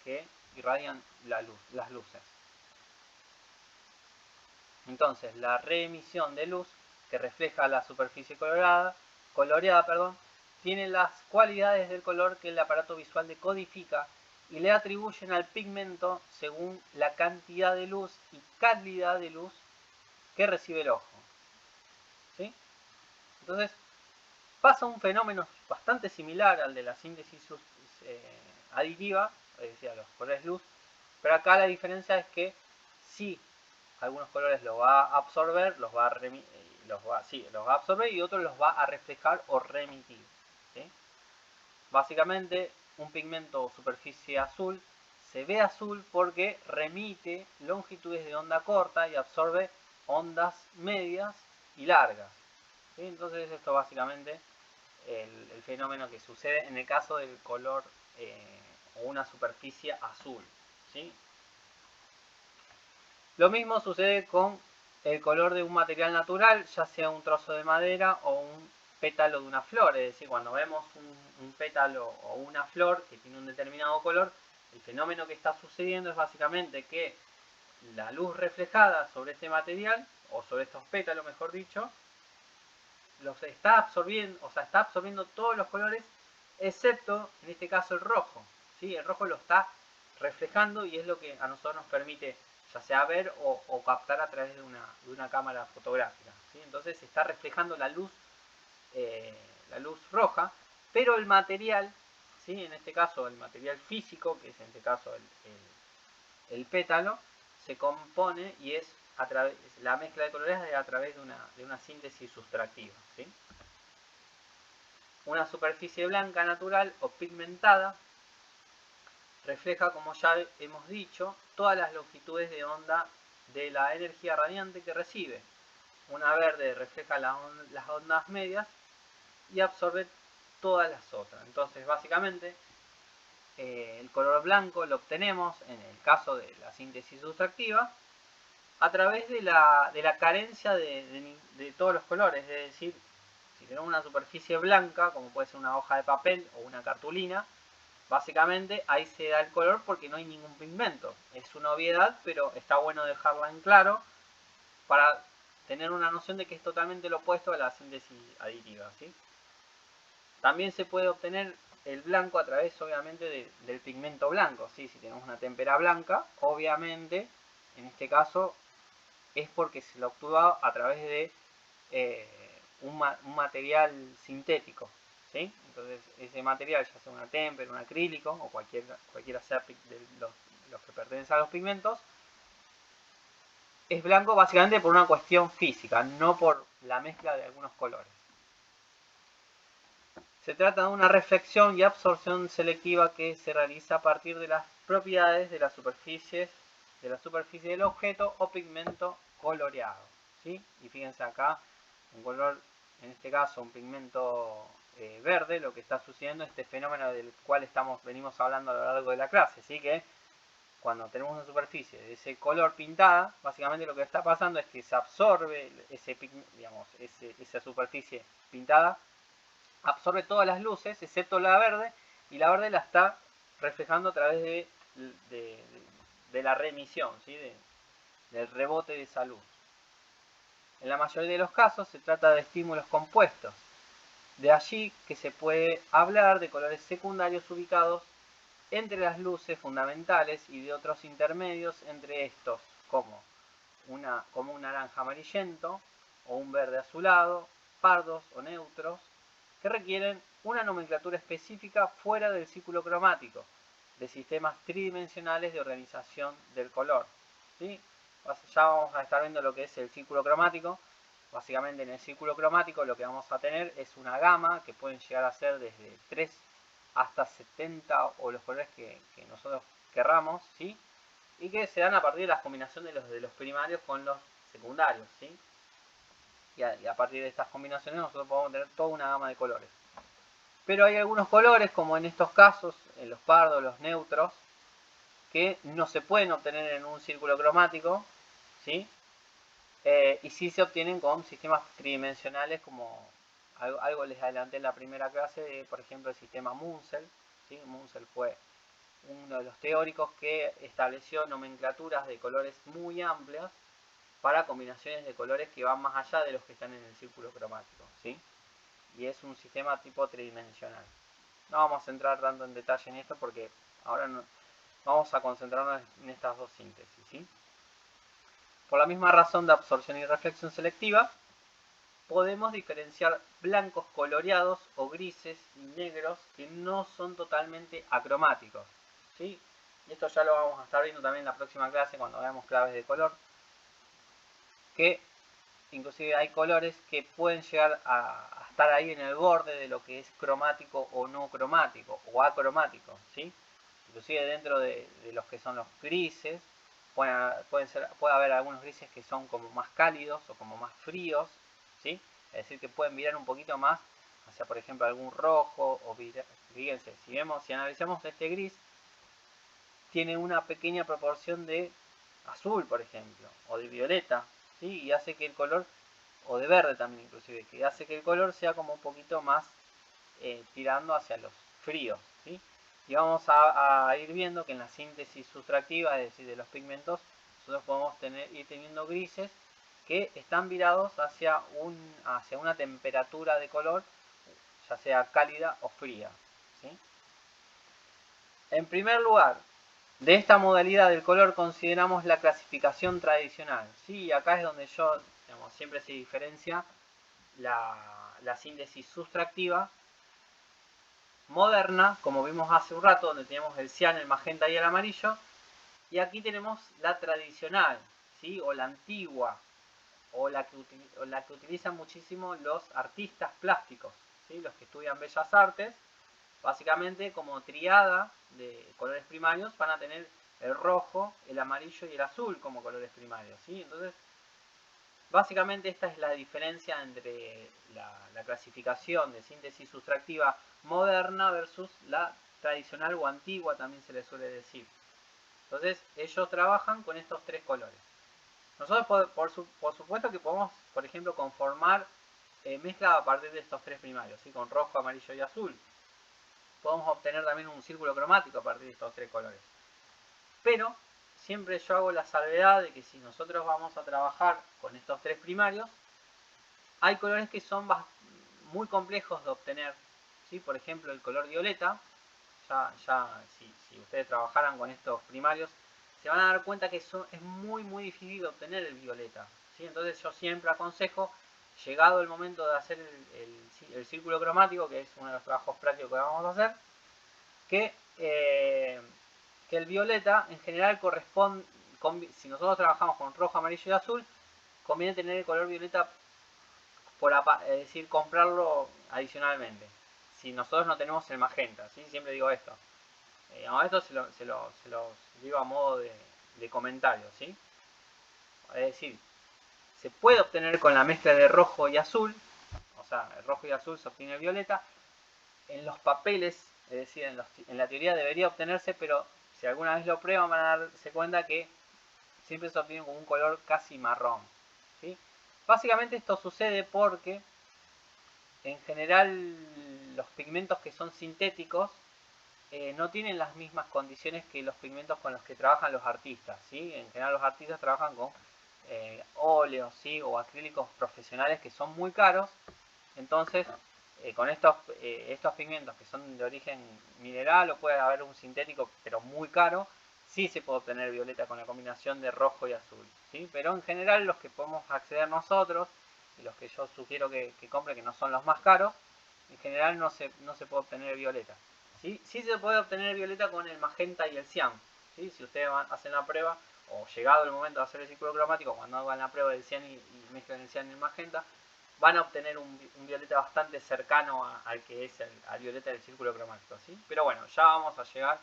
que irradian las luces. Entonces, la reemisión de luz que refleja la superficie coloreada, tiene las cualidades del color que el aparato visual decodifica y le atribuyen al pigmento según la cantidad de luz y calidad de luz que recibe el ojo. ¿Sí? Entonces, pasa un fenómeno bastante similar al de la síntesis aditiva, es decir, a los colores luz, pero acá la diferencia es que sí, algunos colores los va a absorber, los va a absorber, y otros los va a reflejar o remitir, ¿sí? Básicamente, un pigmento o superficie azul se ve azul porque remite longitudes de onda corta y absorbe ondas medias y largas, ¿sí? Entonces, esto básicamente el fenómeno que sucede en el caso del color o una superficie azul, ¿sí? Lo mismo sucede con el color de un material natural, ya sea un trozo de madera o un pétalo de una flor. Es decir, cuando vemos un pétalo o una flor que tiene un determinado color, el fenómeno que está sucediendo es básicamente que la luz reflejada sobre este material, o sobre estos pétalos mejor dicho, los está absorbiendo, o sea, está absorbiendo todos los colores, excepto en este caso el rojo, ¿sí? El rojo lo está reflejando y es lo que a nosotros nos permite ya sea ver o captar a través de una cámara fotográfica, ¿sí? Entonces se está reflejando la luz roja, pero el material, ¿sí? En este caso el material físico, que es en este caso el pétalo, se compone y es la mezcla de colores a través de una síntesis sustractiva, ¿sí? Una superficie blanca natural o pigmentada refleja, como ya hemos dicho, todas las longitudes de onda de la energía radiante que recibe. Una verde refleja las ondas medias y absorbe todas las otras. Entonces, básicamente, el color blanco lo obtenemos, en el caso de la síntesis sustractiva, a través de la carencia de todos los colores. Es decir, si tenemos una superficie blanca, como puede ser una hoja de papel o una cartulina, básicamente ahí se da el color porque no hay ningún pigmento. Es una obviedad, pero está bueno dejarla en claro para tener una noción de que es totalmente lo opuesto a la síntesis aditiva, ¿sí? También se puede obtener el blanco a través, obviamente, del pigmento blanco, ¿sí? Si tenemos una témpera blanca, obviamente, en este caso, es porque se lo obtuvo a través de un material sintético, ¿sí? Entonces, ese material, ya sea una témpera, un acrílico, o cualquiera sea de los que pertenecen a los pigmentos, es blanco básicamente por una cuestión física, no por la mezcla de algunos colores. Se trata de una reflexión y absorción selectiva que se realiza a partir de las propiedades de la superficie del objeto o pigmento coloreado, ¿sí? Y fíjense acá, un color, en este caso un pigmento verde, lo que está sucediendo es este fenómeno del cual venimos hablando a lo largo de la clase, ¿sí? Que cuando tenemos una superficie de ese color pintada, básicamente lo que está pasando es que se absorbe esa superficie pintada, absorbe todas las luces excepto la verde, y la verde la está reflejando a través de la remisión, ¿sí? Del rebote de esa luz. En la mayoría de los casos se trata de estímulos compuestos. De allí que se puede hablar de colores secundarios ubicados entre las luces fundamentales y de otros intermedios entre estos, como un naranja amarillento o un verde azulado, pardos o neutros, que requieren una nomenclatura específica fuera del círculo cromático, de sistemas tridimensionales de organización del color, ¿sí? Ya vamos a estar viendo lo que es el círculo cromático. Básicamente en el círculo cromático lo que vamos a tener es una gama que pueden llegar a ser desde 3 hasta 70 o los colores que nosotros querramos, ¿sí? Y que se dan a partir de la combinación de los primarios con los secundarios, ¿sí? Y a partir de estas combinaciones nosotros podemos tener toda una gama de colores. Pero hay algunos colores, como en estos casos, en los pardos, los neutros, que no se pueden obtener en un círculo cromático, ¿sí? Y sí se obtienen con sistemas tridimensionales, como algo les adelanté en la primera clase, por ejemplo el sistema Munsell, ¿sí? Munsell fue uno de los teóricos que estableció nomenclaturas de colores muy amplias para combinaciones de colores que van más allá de los que están en el círculo cromático, ¿sí? Y es un sistema tipo tridimensional. No vamos a entrar tanto en detalle en esto porque ahora no, vamos a concentrarnos en estas dos síntesis, ¿sí? Por la misma razón de absorción y reflexión selectiva, podemos diferenciar blancos coloreados o grises y negros que no son totalmente acromáticos, ¿sí? Y esto ya lo vamos a estar viendo también en la próxima clase cuando veamos claves de color, que inclusive hay colores que pueden llegar a estar ahí en el borde de lo que es cromático o no cromático o acromático, ¿sí? Inclusive dentro de los que son los grises puede haber algunos grises que son como más cálidos o como más fríos, ¿sí? Es decir, que pueden virar un poquito más hacia, por ejemplo, algún rojo o fíjense, si analizamos este gris, tiene una pequeña proporción de azul, por ejemplo, o de violeta, ¿sí? Y hace que el color, o de verde también inclusive, que hace que el color sea como un poquito más tirando hacia los fríos, ¿sí? Y vamos a ir viendo que en la síntesis sustractiva, es decir, de los pigmentos, nosotros podemos ir teniendo grises que están virados hacia una temperatura de color, ya sea cálida o fría, ¿sí? En primer lugar, De esta modalidad del color consideramos la clasificación tradicional, ¿sí? Acá es donde yo, digamos, siempre se diferencia la síntesis sustractiva moderna, como vimos hace un rato, donde tenemos el cian, el magenta y el amarillo, y aquí tenemos la tradicional, ¿sí? O la antigua, o la que utilizan muchísimo los artistas plásticos, ¿sí? Los que estudian bellas artes. Básicamente, como triada de colores primarios, van a tener el rojo, el amarillo y el azul como colores primarios, ¿sí? Entonces, básicamente esta es la diferencia entre la clasificación de síntesis sustractiva moderna versus la tradicional o antigua, también se le suele decir. Entonces, ellos trabajan con estos tres colores. Nosotros, por supuesto que podemos, por ejemplo, conformar mezcla a partir de estos tres primarios, ¿sí? Con rojo, amarillo y azul. Podemos obtener también un círculo cromático a partir de estos tres colores. Pero siempre yo hago la salvedad de que si nosotros vamos a trabajar con estos tres primarios, hay colores que son muy complejos de obtener, ¿sí? Por ejemplo, el color violeta, si ustedes trabajaran con estos primarios, se van a dar cuenta que es muy difícil de obtener el violeta, ¿sí? Entonces yo siempre aconsejo, llegado el momento de hacer el círculo cromático, que es uno de los trabajos prácticos que vamos a hacer, que el violeta en general corresponde, si nosotros trabajamos con rojo, amarillo y azul, conviene tener el color violeta es decir, comprarlo adicionalmente. Si nosotros no tenemos el magenta, ¿sí? Siempre digo esto. Esto se los digo a modo de comentario, ¿sí? Es decir, se puede obtener con la mezcla de rojo y azul, o sea, el rojo y azul se obtiene el violeta. En los papeles, es decir, en la teoría debería obtenerse, pero si alguna vez lo prueban van a darse cuenta que siempre se obtiene con un color casi marrón, ¿sí? Básicamente esto sucede porque en general los pigmentos que son sintéticos no tienen las mismas condiciones que los pigmentos con los que trabajan los artistas, ¿sí? En general los artistas trabajan con óleos, ¿sí? O acrílicos profesionales que son muy caros. Entonces, con estos pigmentos que son de origen mineral o puede haber un sintético pero muy caro, sí se puede obtener violeta con la combinación de rojo y azul, ¿sí? Pero en general los que podemos acceder nosotros y los que yo sugiero que compren, que no son los más caros, en general no se puede obtener violeta. ¿Sí? Sí se puede obtener violeta con el magenta y el cian, ¿sí? Si ustedes hacen la prueba, o llegado el momento de hacer el círculo cromático, cuando hagan la prueba del cian y mezclan el cian y el magenta, van a obtener un violeta bastante cercano al que es al violeta del círculo cromático, ¿sí? Pero bueno, ya vamos a llegar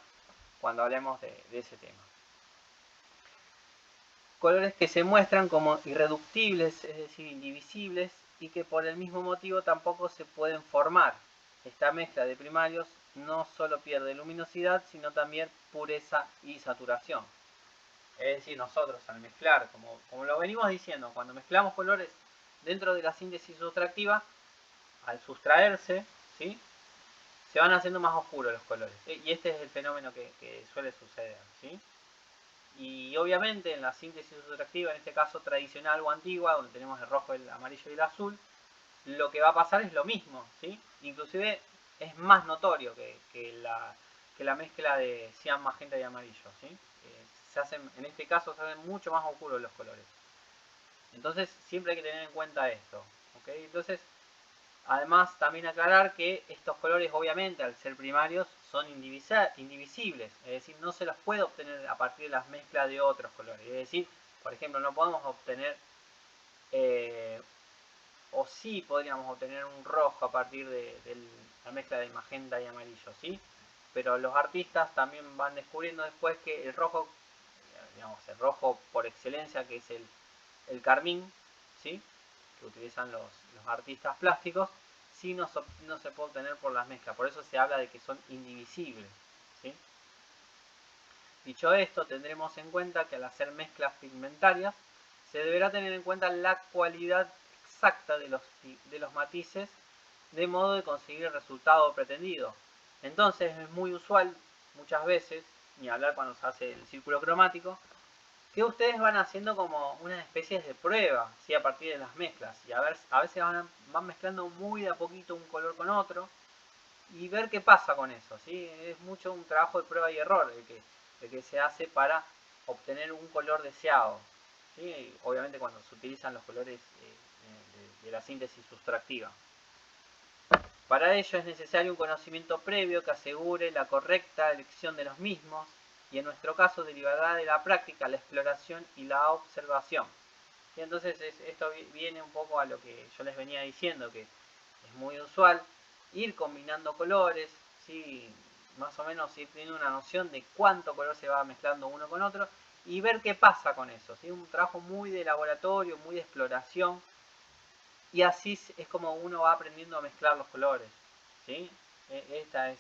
cuando hablemos de ese tema. Colores que se muestran como irreductibles, es decir, indivisibles, y que por el mismo motivo tampoco se pueden formar. Esta mezcla de primarios no solo pierde luminosidad, sino también pureza y saturación. Es decir, nosotros al mezclar, como lo venimos diciendo, cuando mezclamos colores dentro de la síntesis sustractiva, al sustraerse, ¿sí? Se van haciendo más oscuros los colores. Y este es el fenómeno que suele suceder, ¿sí? Y obviamente en la síntesis sustractiva, en este caso tradicional o antigua, donde tenemos el rojo, el amarillo y el azul, lo que va a pasar es lo mismo, ¿sí? Inclusive es más notorio que la mezcla de cian, magenta y amarillo, ¿sí? En este caso se hacen mucho más oscuros los colores. Entonces siempre hay que tener en cuenta esto, ¿ok? Entonces, además también aclarar que estos colores obviamente al ser primarios son indivisibles, es decir, no se los puede obtener a partir de las mezclas de otros colores. Es decir, por ejemplo, no podemos obtener, o sí podríamos obtener un rojo a partir de la mezcla de magenta y amarillo, ¿sí? Pero los artistas también van descubriendo después que el rojo, digamos, el rojo por excelencia, que es el carmín, ¿sí? Que utilizan los artistas plásticos, sí no se puede obtener por las mezclas. Por eso se habla de que son indivisibles, ¿sí? Dicho esto, tendremos en cuenta que al hacer mezclas pigmentarias se deberá tener en cuenta la cualidad exacta de los matices de modo de conseguir el resultado pretendido. Entonces es muy usual, muchas veces, ni hablar cuando se hace el círculo cromático, que ustedes van haciendo como unas especies de prueba, ¿sí? A partir de las mezclas. Y a veces van mezclando muy de a poquito un color con otro y ver qué pasa con eso, ¿sí? Es mucho un trabajo de prueba y error, de que se hace para obtener un color deseado, ¿sí? Obviamente cuando se utilizan los colores de la síntesis sustractiva. Para ello es necesario un conocimiento previo que asegure la correcta elección de los mismos y en nuestro caso derivará de la práctica, la exploración y la observación. Y entonces esto viene un poco a lo que yo les venía diciendo, que es muy usual ir combinando colores, ¿sí? Más o menos ir teniendo una noción de cuánto color se va mezclando uno con otro y ver qué pasa con eso, ¿sí? Un trabajo muy de laboratorio, muy de exploración, y así es como uno va aprendiendo a mezclar los colores, ¿sí? Esta es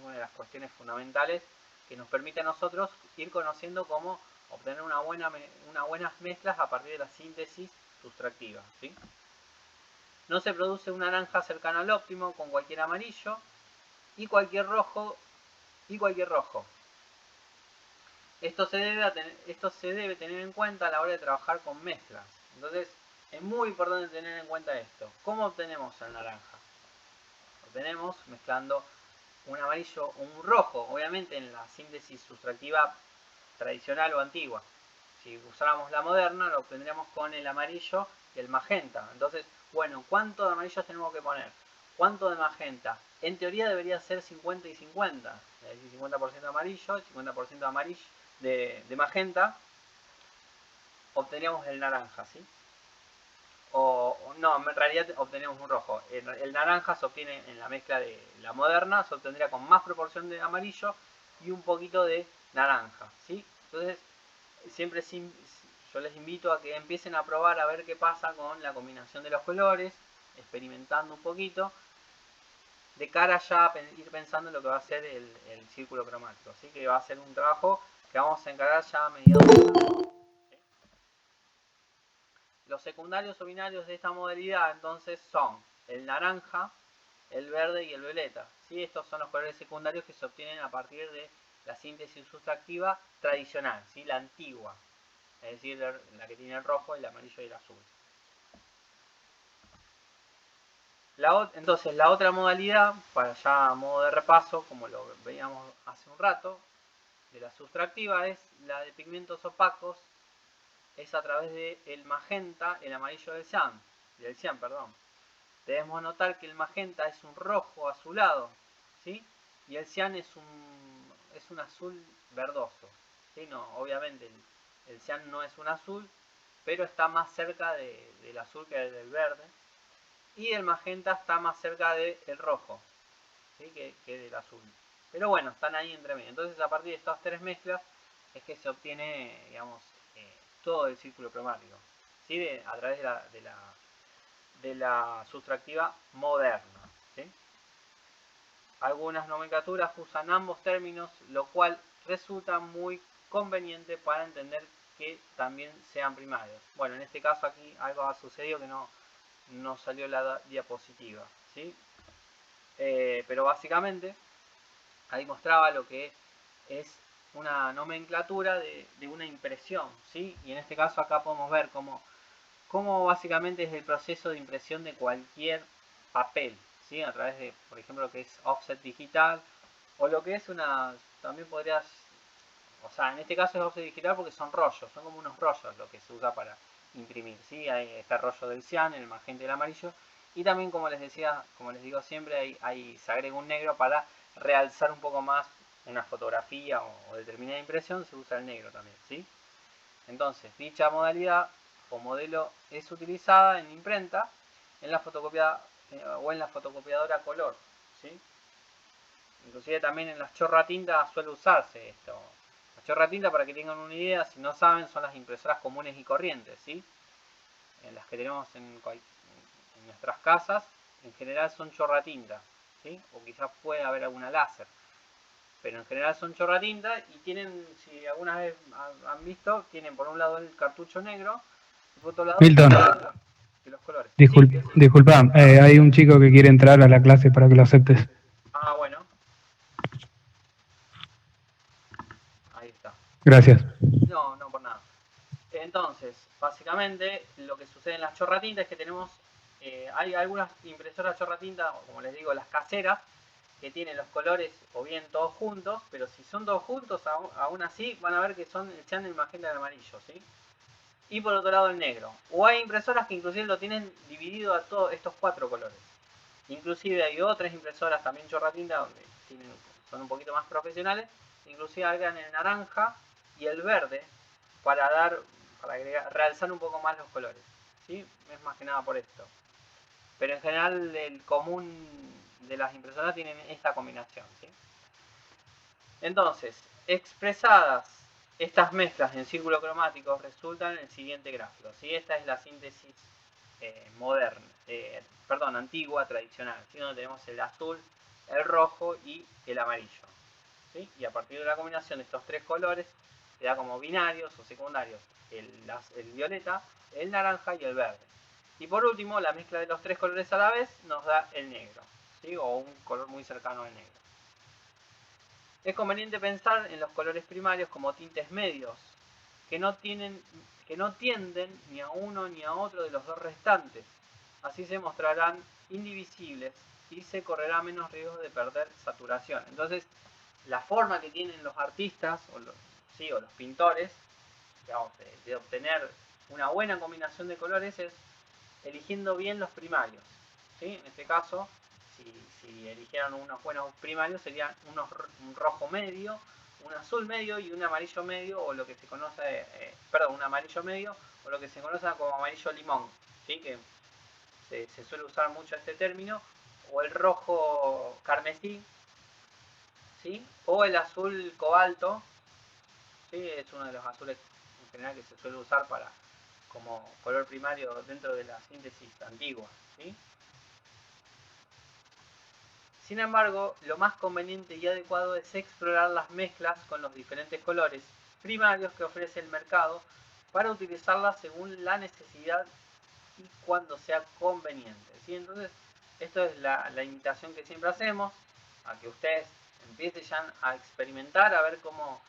una de las cuestiones fundamentales que nos permite a nosotros ir conociendo cómo obtener unas buenas mezclas a partir de la síntesis sustractiva, ¿sí? No se produce un naranja cercano al óptimo con cualquier amarillo y cualquier rojo. Esto se debe tener en cuenta a la hora de trabajar con mezclas. Entonces, es muy importante tener en cuenta esto. ¿Cómo obtenemos el naranja? Obtenemos mezclando un amarillo o un rojo, obviamente en la síntesis sustractiva tradicional o antigua. Si usáramos la moderna, lo obtendríamos con el amarillo y el magenta. Entonces, bueno, ¿cuánto de amarillos tenemos que poner? ¿Cuánto de magenta? En teoría debería ser 50 y 50. Es decir, 50% de amarillo, 50% de magenta. Obtendríamos el naranja, ¿sí? O no, en realidad obtenemos un rojo. El naranja se obtiene en la mezcla de la moderna, se obtendría con más proporción de amarillo y un poquito de naranja, ¿sí? Entonces, siempre yo les invito a que empiecen a probar a ver qué pasa con la combinación de los colores, experimentando un poquito, de cara ya a ir pensando en lo que va a ser el círculo cromático, ¿sí? Que va a ser un trabajo que vamos a encargar ya a mediados de año. Los secundarios o binarios de esta modalidad entonces son el naranja, el verde y el violeta, ¿sí? Estos son los colores secundarios que se obtienen a partir de la síntesis sustractiva tradicional, ¿sí? La antigua, es decir, la que tiene el rojo, el amarillo y el azul. Entonces la otra modalidad, para ya a modo de repaso, como lo veíamos hace un rato, de la sustractiva es la de pigmentos opacos, es a través del magenta, el amarillo del cian, perdón. Debemos notar que el magenta es un rojo azulado, ¿sí? Y el cian es un azul verdoso, ¿sí? No, obviamente el cian no es un azul, pero está más cerca del azul que del verde. Y el magenta está más cerca del rojo, ¿sí? que del azul. Pero bueno, están ahí entre medio. Entonces a partir de estas tres mezclas es que se obtiene, digamos, todo el círculo cromático, ¿sí? A través de la sustractiva moderna, ¿sí? Algunas nomenclaturas usan ambos términos, lo cual resulta muy conveniente para entender que también sean primarios. Bueno, en este caso aquí algo ha sucedido que no salió la diapositiva, ¿sí? Pero básicamente ahí mostraba lo que es una nomenclatura de una impresión, ¿sí? Y en este caso acá podemos ver cómo básicamente es el proceso de impresión de cualquier papel, ¿sí? A través de, por ejemplo, lo que es offset digital o lo que es también podrías, o sea, en este caso es offset digital porque son rollos, son como unos rollos lo que se usa para imprimir, ¿sí? Ahí está el rollo del cian, el magenta y el amarillo, y también, como les decía, como les digo siempre, se agrega un negro para realzar un poco más una fotografía o determinada impresión, se usa el negro también, ¿sí? Entonces, dicha modalidad o modelo es utilizada en imprenta en la fotocopia o en la fotocopiadora color, ¿sí? Inclusive también en las chorratintas suele usarse esto. Las chorratintas, para que tengan una idea, si no saben, son las impresoras comunes y corrientes, ¿sí? En las que tenemos en nuestras casas, en general son chorratinta, ¿sí? O quizás puede haber alguna láser. Pero en general son chorratinta y tienen, si alguna vez han visto, tienen por un lado el cartucho negro y por otro lado Milton, los colores. Sí. disculpa, hay un chico que quiere entrar a la clase para que lo aceptes. Ah, bueno. Ahí está. Gracias. No, por nada. Entonces, básicamente lo que sucede en las chorratintas es que tenemos, hay algunas impresoras chorratinta, como les digo, las caseras, que tienen los colores o bien todos juntos, pero si son todos juntos, aún así van a ver que son el cian, el magenta y el amarillo, ¿sí? Y por otro lado el negro. O hay impresoras que inclusive lo tienen dividido a todos estos 4 colores. Inclusive hay otras impresoras también chorratinta donde son un poquito más profesionales, inclusive agregan el naranja y el verde para realzar un poco más los colores, ¿sí? Es más que nada por esto. Pero en general el común de las impresoras tienen esta combinación, ¿sí? Entonces, expresadas estas mezclas en círculo cromático resultan en el siguiente gráfico, ¿sí? Esta es la síntesis moderna, antigua, tradicional, ¿sí? Donde tenemos el azul, el rojo y el amarillo, ¿sí? Y a partir de la combinación de estos 3 colores queda como binarios o secundarios el violeta, el naranja y el verde. Y por último, la mezcla de los 3 colores a la vez nos da el negro, ¿sí? O un color muy cercano al negro. Es conveniente pensar en los colores primarios como tintes medios, que no tienden ni a uno ni a otro de los dos restantes. Así se mostrarán indivisibles y se correrá menos riesgo de perder saturación. Entonces, la forma que tienen los artistas o los pintores, digamos, de obtener una buena combinación de colores es eligiendo bien los primarios, ¿sí? En este caso, si eligieran unos buenos primarios, serían un rojo medio, un azul medio y un amarillo medio, o lo que se conoce, un amarillo medio, o lo que se conoce como amarillo limón, ¿sí? Que se suele usar mucho este término, o el rojo carmesí, ¿sí? O el azul cobalto, ¿sí? Es uno de los azules en general que se suele usar como color primario dentro de la síntesis antigua, ¿sí? Sin embargo, lo más conveniente y adecuado es explorar las mezclas con los diferentes colores primarios que ofrece el mercado para utilizarlas según la necesidad y cuando sea conveniente, ¿sí? Entonces, esto es la invitación que siempre hacemos, a que ustedes empiecen ya a experimentar, a ver cómo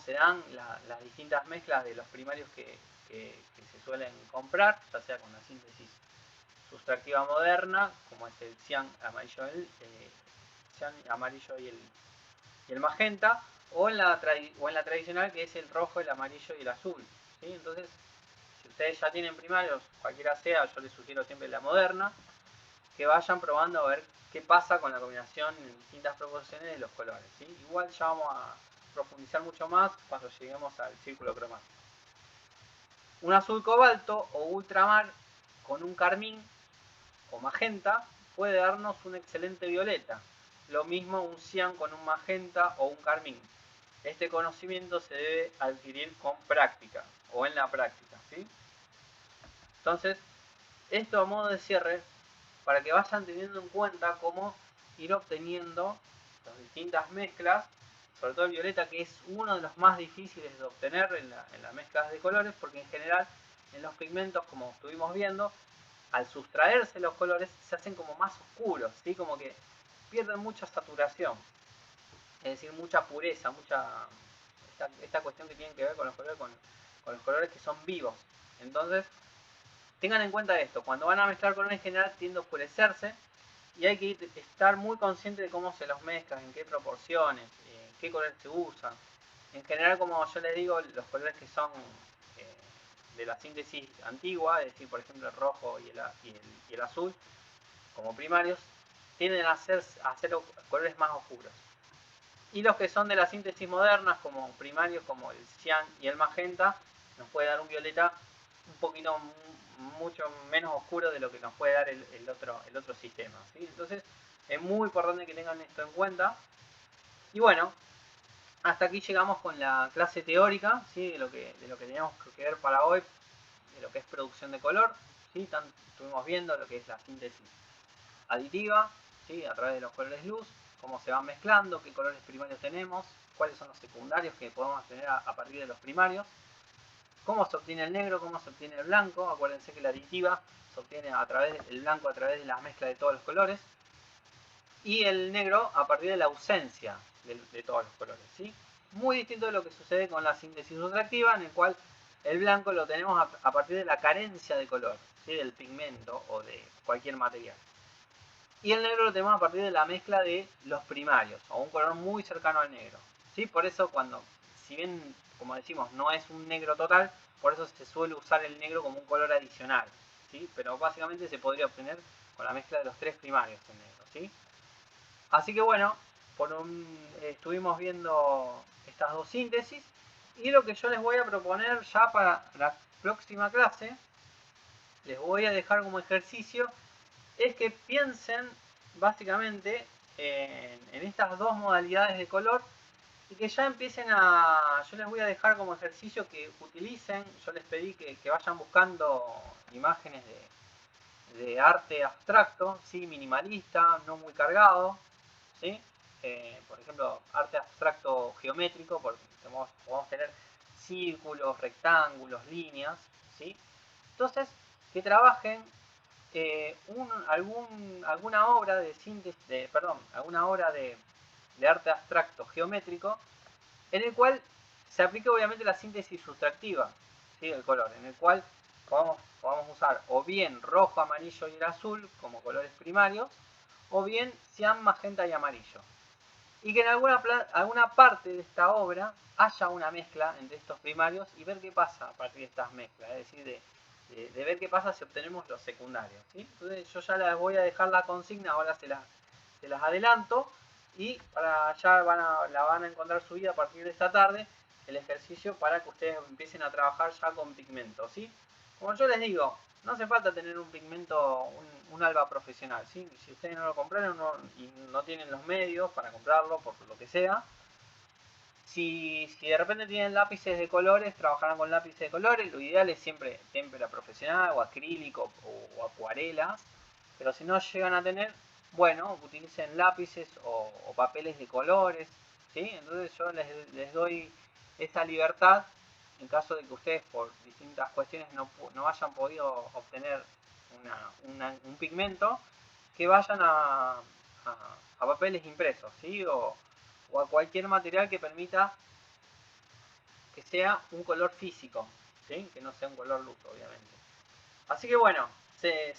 se dan las distintas mezclas de los primarios que se suelen comprar, ya sea con la síntesis sustractiva moderna, como es el cian amarillo, y el magenta, o en la tradicional, que es el rojo, el amarillo y el azul, ¿sí? Entonces, si ustedes ya tienen primarios, cualquiera sea, yo les sugiero siempre la moderna, que vayan probando a ver qué pasa con la combinación en distintas proporciones de los colores, ¿sí? Igual ya vamos a profundizar mucho más cuando lleguemos al círculo cromático. Un azul cobalto o ultramar con un carmín o magenta puede darnos un excelente violeta. Lo mismo un cian con un magenta o un carmín. Este conocimiento se debe adquirir con práctica o en la práctica, ¿sí? Entonces, esto a modo de cierre, para que vayan teniendo en cuenta cómo ir obteniendo las distintas mezclas, sobre todo el violeta, que es uno de los más difíciles de obtener en las mezclas de colores, porque en general en los pigmentos, como estuvimos viendo, al sustraerse los colores se hacen como más oscuros, ¿sí? Como que pierden mucha saturación, es decir, mucha pureza, esta cuestión que tiene que ver con los colores que son vivos. Entonces, tengan en cuenta esto, cuando van a mezclar colores en general tiende a oscurecerse y hay que estar muy consciente de cómo se los mezclan, en qué proporciones, qué colores se usan. En general, como yo les digo, los colores que son de la síntesis antigua, es decir, por ejemplo el rojo y el azul, como primarios, tienden a ser colores más oscuros. Y los que son de la síntesis moderna, como primarios, como el cian y el magenta, nos puede dar un violeta un poquito mucho menos oscuro de lo que nos puede dar el otro sistema, ¿sí? Entonces es muy importante que tengan esto en cuenta. Y bueno, hasta aquí llegamos con la clase teórica, ¿sí? de lo que teníamos que ver para hoy, de lo que es producción de color, ¿sí? Estuvimos viendo lo que es la síntesis aditiva, ¿sí? A través de los colores luz, cómo se van mezclando, qué colores primarios tenemos, cuáles son los secundarios que podemos tener a partir de los primarios, cómo se obtiene el negro, cómo se obtiene el blanco. Acuérdense que la aditiva se obtiene el blanco a través de la mezcla de todos los colores, y el negro a partir de la ausencia de todos los colores, ¿sí? Muy distinto de lo que sucede con la síntesis sustractiva, en el cual el blanco lo tenemos a partir de la carencia de color, ¿sí? Del pigmento o de cualquier material. Y el negro lo tenemos a partir de la mezcla de los primarios, o un color muy cercano al negro. ¿Sí? Por eso si bien, como decimos, no es un negro total, por eso se suele usar el negro como un color adicional. ¿Sí? Pero básicamente se podría obtener con la mezcla de los tres primarios en negro. ¿Sí? Así que bueno, estuvimos viendo estas dos síntesis. Y lo que yo les voy a proponer ya para la próxima clase, les voy a dejar como ejercicio, es que piensen básicamente en estas dos modalidades de color y que ya empiecen yo les voy a dejar como ejercicio que utilicen, yo les pedí que vayan buscando imágenes de arte abstracto, ¿sí? Minimalista, no muy cargado, ¿sí? Por ejemplo, arte abstracto geométrico, porque podemos tener círculos, rectángulos, líneas, ¿sí? Entonces, que trabajen alguna obra de síntesis, alguna obra de arte abstracto geométrico, en el cual se aplique obviamente la síntesis sustractiva, ¿sí? Del color, en el cual podamos usar o bien rojo, amarillo y el azul como colores primarios, o bien cian, magenta y amarillo. Y que en alguna parte de esta obra haya una mezcla entre estos primarios y ver qué pasa a partir de estas mezclas, es decir, de ver qué pasa si obtenemos los secundarios, ¿sí? Entonces yo ya les voy a dejar la consigna, ahora se las adelanto, y ya la van a encontrar subida a partir de esta tarde, el ejercicio para que ustedes empiecen a trabajar ya con pigmento, ¿sí? Como yo les digo, no hace falta tener un pigmento, un alba profesional, ¿sí? Si ustedes no lo compraron y no tienen los medios para comprarlo, por lo que sea, si de repente tienen lápices de colores, trabajarán con lápices de colores. Lo ideal es siempre témpera profesional o acrílico o acuarelas. Pero si no llegan a tener, bueno, utilicen lápices o papeles de colores, ¿sí? Entonces yo les doy esa libertad en caso de que ustedes por distintas cuestiones no hayan podido obtener un pigmento, que vayan a papeles impresos, ¿sí? O a cualquier material que permita que sea un color físico, ¿sí? Que no sea un color luz, obviamente. Así que bueno, se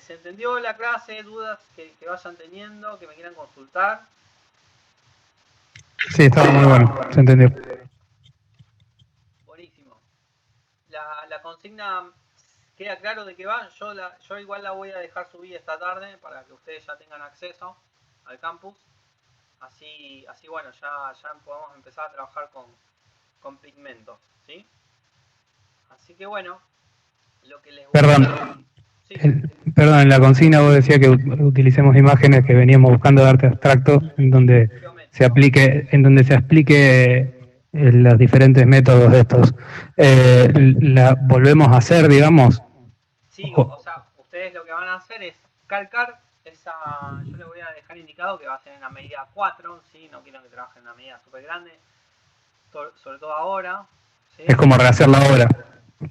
entendió la clase, dudas que vayan teniendo, que me quieran consultar. Sí, estaba muy bueno, se entendió. Buenísimo. La consigna queda claro de qué va. Yo igual la voy a dejar subida esta tarde para que ustedes ya tengan acceso al campus. Así bueno, ya podemos empezar a trabajar con pigmentos, ¿sí? Así que bueno, lo que les voy Perdón, a... Sí, perdón, en la consigna vos decías que utilicemos imágenes que veníamos buscando de arte abstracto, geométrico. en donde se explique los diferentes métodos de estos. ¿La volvemos a hacer, digamos? Sí, o O- sea, ustedes lo que van a hacer es calcar yo les voy a dejar indicado que va a ser en la medida 4, ¿sí? No quiero que trabajen en una medida súper grande, sobre todo ahora, Es ¿sí? como rehacer la obra.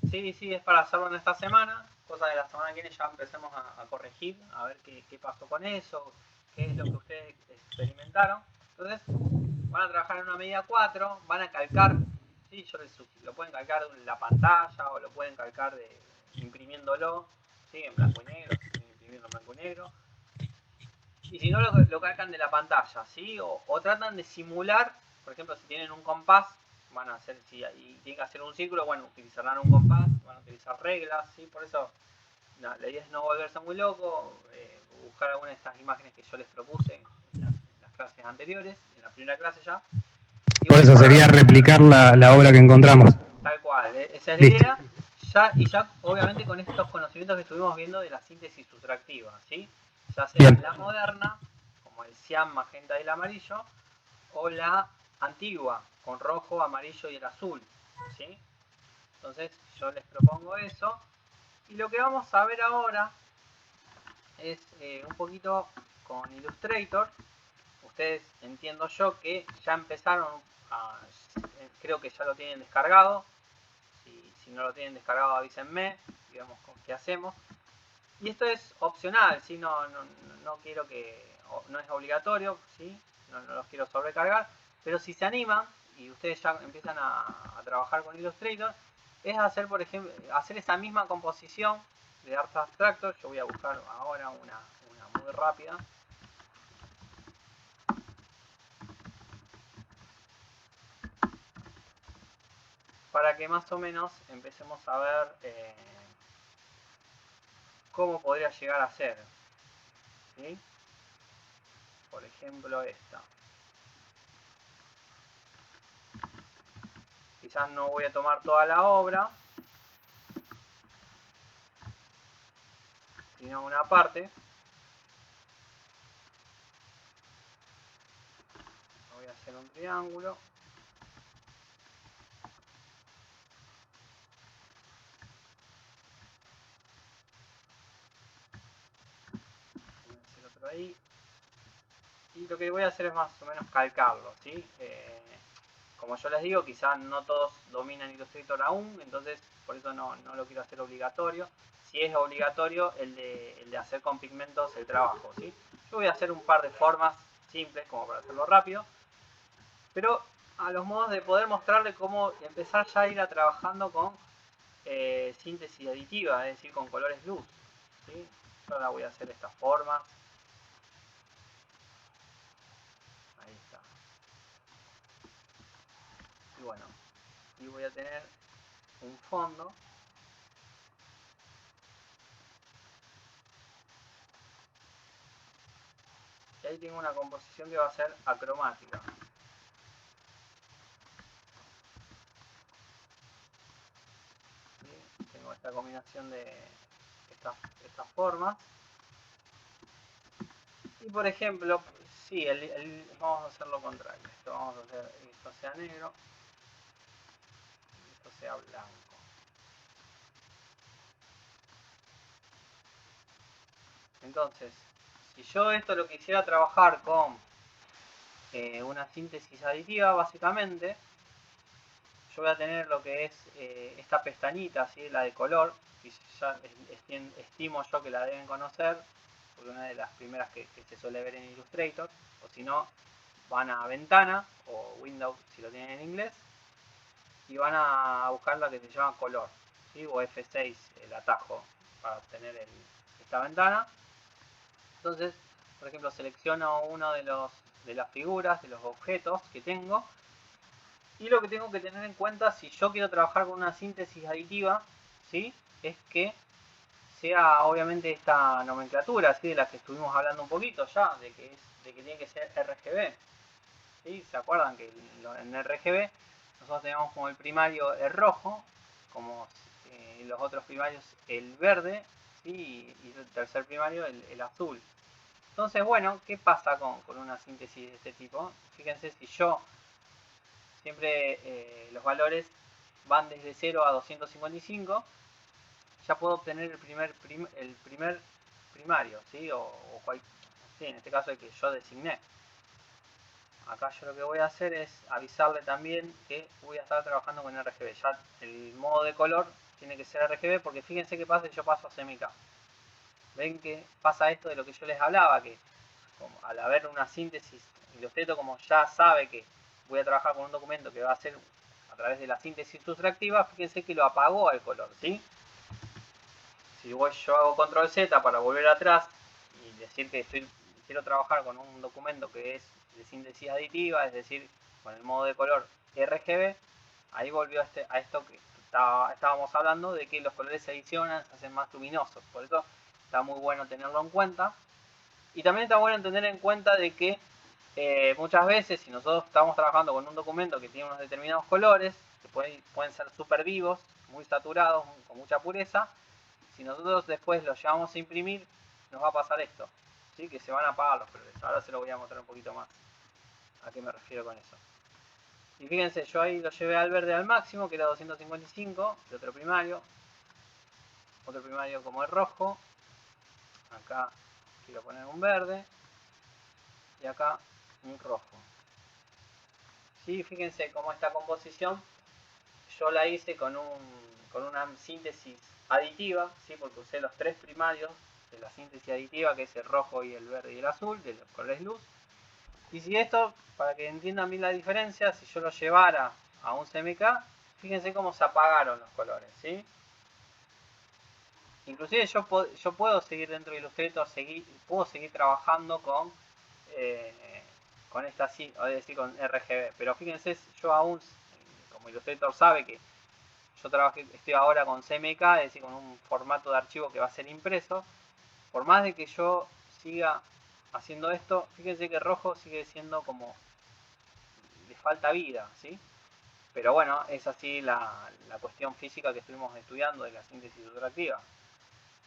Sí, es para hacerlo en esta semana, cosa de la semana que viene ya empecemos a corregir, a ver qué pasó con eso, qué es lo que ustedes experimentaron. Entonces, van a trabajar en una medida 4, van a calcar, ¿sí? Lo pueden calcar en la pantalla o lo pueden calcar imprimiéndolo, ¿sí? En blanco y negro, si quieren imprimirlo en blanco y negro. Y si no, lo calcan de la pantalla, ¿sí? O tratan de simular, por ejemplo, si tienen un compás, van a hacer, si y tienen que hacer un círculo, bueno, utilizarán un compás, van a utilizar reglas, ¿sí? Por eso la idea es no volverse muy loco, buscar alguna de estas imágenes que yo les propuse en las clases anteriores, en la primera clase ya. Y Por bueno, eso sería replicar la obra que encontramos. tal cual, esa es la Listo. idea. Ya obviamente con estos conocimientos que estuvimos viendo de la síntesis sustractiva, ¿sí? Ya sea Bien. la moderna, como el cian, magenta y el amarillo, o la antigua, con rojo, amarillo y el azul, ¿sí? Entonces yo les propongo eso. Y lo que vamos a ver ahora es un poquito con Illustrator. Ustedes entiendo yo que ya empezaron creo que ya lo tienen descargado. Si no lo tienen descargado avísenme y vemos qué hacemos. Y esto es opcional, ¿sí? No quiero no es obligatorio, ¿sí? No los quiero sobrecargar, pero si se animan y ustedes ya empiezan a trabajar con Illustrator, es hacer, por ejemplo, hacer esa misma composición de arte abstracto. Yo voy a buscar ahora una muy rápida. para que más o menos empecemos a ver cómo podría llegar a ser, ¿sí? Por ejemplo esta. Quizás no voy a tomar toda la obra, sino una parte. Voy a hacer un triángulo. Voy a hacer otro ahí. Y lo que voy a hacer es más o menos calcarlo, ¿sí? Como yo les digo, quizás no todos dominan Illustrator aún, entonces por eso no lo quiero hacer obligatorio. Si es obligatorio el de hacer con pigmentos el trabajo, ¿sí? Yo voy a hacer un par de formas simples como para hacerlo rápido, pero a los modos de poder mostrarle cómo empezar ya a ir trabajando con síntesis aditiva, es decir, con colores luz, ¿sí? Yo ahora voy a hacer estas formas. Ahí está. Y bueno, y voy a tener un fondo. Y ahí tengo una composición que va a ser acromática. ¿Sí? Tengo esta combinación de estas formas. Y por ejemplo, sí, vamos a hacer lo contrario. Vamos a hacer que esto sea negro y esto sea blanco. Entonces, si yo esto lo quisiera trabajar con una síntesis aditiva, básicamente, yo voy a tener lo que es esta pestañita, ¿sí? La de color, y ya estimo yo que la deben conocer, porque una de las primeras que se suele ver en Illustrator, o si no, van a ventana, o Windows si lo tienen en inglés, y van a buscar la que se llama color, ¿sí? O F6, el atajo, para obtener esta ventana. Entonces, por ejemplo, selecciono uno de las figuras, de los objetos que tengo, y lo que tengo que tener en cuenta si yo quiero trabajar con una síntesis aditiva, ¿sí? Es que sea obviamente esta nomenclatura, ¿sí? De la que estuvimos hablando un poquito ya, de que tiene que ser RGB, ¿sí? ¿Se acuerdan que en RGB nosotros tenemos como el primario el rojo, como los otros primarios el verde, ¿sí? Y el tercer primario el azul? Entonces, bueno, ¿qué pasa con una síntesis de este tipo? Fíjense, si yo siempre los valores van desde 0 a 255, ya puedo obtener el primer primario, ¿sí? Sí, en este caso el que yo designé. Acá yo lo que voy a hacer es avisarle también que voy a estar trabajando con RGB. Ya el modo de color tiene que ser RGB, porque fíjense qué pasa si yo paso a CMYK. Ven que pasa esto de lo que yo les hablaba, que como al haber una síntesis, Illustrator como ya sabe que voy a trabajar con un documento que va a ser a través de la síntesis sustractiva, fíjense que lo apagó al color, ¿sí? Si yo hago control Z para volver atrás y decir que quiero trabajar con un documento que es de síntesis aditiva, es decir, con el modo de color RGB, ahí volvió a esto que estábamos hablando, de que los colores se adicionan, se hacen más luminosos. Por eso está muy bueno tenerlo en cuenta. Y también está bueno tener en cuenta de que muchas veces, si nosotros estamos trabajando con un documento que tiene unos determinados colores, que pueden ser súper vivos, muy saturados, con mucha pureza, si nosotros después los llevamos a imprimir, nos va a pasar esto, ¿sí? Que se van a apagar los colores. Ahora se lo voy a mostrar un poquito más a qué me refiero con eso. Y fíjense, yo ahí lo llevé al verde al máximo, que era 255, de otro primario como el rojo. Acá quiero poner un verde y acá un rojo. ¿Sí? Fíjense cómo esta composición yo la hice con una síntesis aditiva, ¿sí? Porque usé los tres primarios de la síntesis aditiva, que es el rojo y el verde y el azul, de los colores luz. Y si esto, para que entiendan bien la diferencia, si yo lo llevara a un CMYK, fíjense cómo se apagaron los colores, ¿sí? Inclusive yo puedo seguir dentro de Illustrator, puedo seguir trabajando con esta, es decir, con RGB, pero fíjense, yo aún, como Illustrator sabe que yo estoy ahora con CMK, es decir, con un formato de archivo que va a ser impreso. Por más de que yo siga haciendo esto, fíjense que rojo sigue siendo como le falta vida, ¿sí? Pero bueno, es así la cuestión física que estuvimos estudiando de la síntesis sustractiva.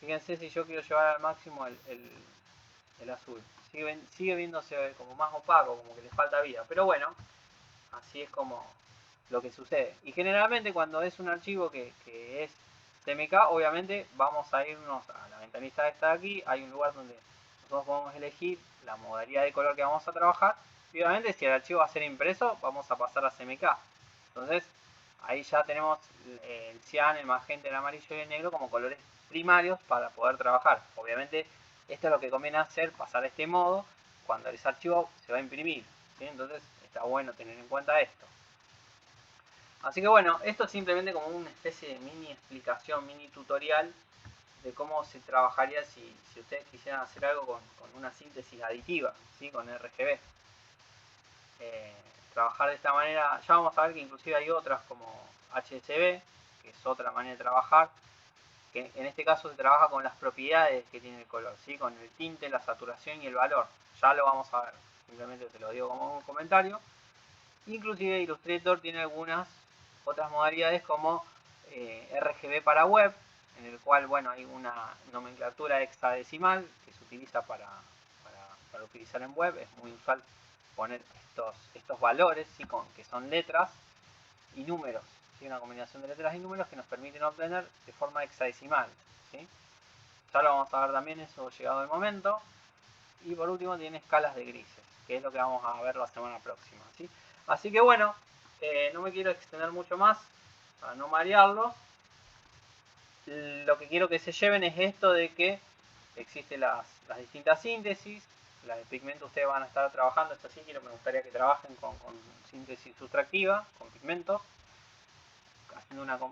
Fíjense si yo quiero llevar al máximo el azul. Sigue viéndose como más opaco, como que le falta vida. Pero bueno, así es como lo que sucede. Y generalmente cuando es un archivo que es CMK, obviamente vamos a irnos a la ventanita esta de aquí. Hay un lugar donde nosotros podemos elegir la modalidad de color que vamos a trabajar. Y obviamente si el archivo va a ser impreso, vamos a pasar a CMK. Entonces ahí ya tenemos el cian, el magenta, el amarillo y el negro como colores primarios para poder trabajar. Obviamente esto es lo que conviene hacer, pasar a este modo cuando ese archivo se va a imprimir, ¿sí? Entonces está bueno tener en cuenta esto. Así que bueno, esto es simplemente como una especie de mini explicación, mini tutorial de cómo se trabajaría si ustedes quisieran hacer algo con una síntesis aditiva, ¿sí? Con RGB. Trabajar de esta manera, ya vamos a ver que inclusive hay otras como HSB, que es otra manera de trabajar, que en este caso se trabaja con las propiedades que tiene el color, ¿sí? Con el tinte, la saturación y el valor. Ya lo vamos a ver, simplemente te lo digo como un comentario. Inclusive Illustrator tiene algunas otras modalidades como RGB para web, en el cual bueno, hay una nomenclatura hexadecimal que se utiliza para utilizar en web. Es muy usual poner estos valores, ¿sí? Que son letras y números, ¿sí? Una combinación de letras y números que nos permiten obtener de forma hexadecimal, ¿sí? Ya lo vamos a ver también eso llegado el momento. Y por último tiene escalas de grises, que es lo que vamos a ver la semana próxima, ¿sí? Así que bueno, no me quiero extender mucho más para no marearlos. Lo que quiero que se lleven es esto de que existen las distintas síntesis. La de pigmento ustedes van a estar trabajando, esto sí me gustaría que trabajen con síntesis sustractiva, con pigmentos,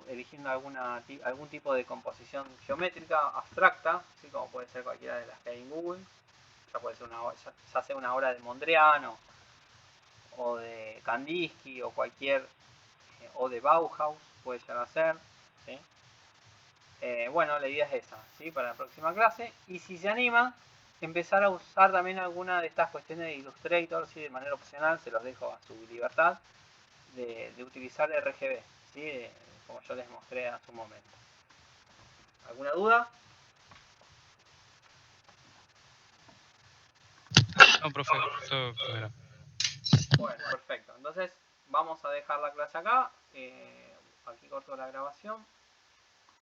eligiendo algún tipo de composición geométrica abstracta, ¿sí? Como puede ser cualquiera de las que hay en Google. Ya puede ser ya sea una obra de Mondrian o de Kandinsky o cualquier, o de Bauhaus, puede llegar a ser, ¿sí? Bueno, la idea es esa, ¿sí? Para la próxima clase. Y si se anima, empezar a usar también alguna de estas cuestiones de Illustrator, ¿sí? De manera opcional, se los dejo a su libertad de utilizar RGB, ¿sí? Como yo les mostré hace un momento. ¿Alguna duda? No, profe, todo claro. Bueno, perfecto. Entonces vamos a dejar la clase acá. Aquí corto la grabación.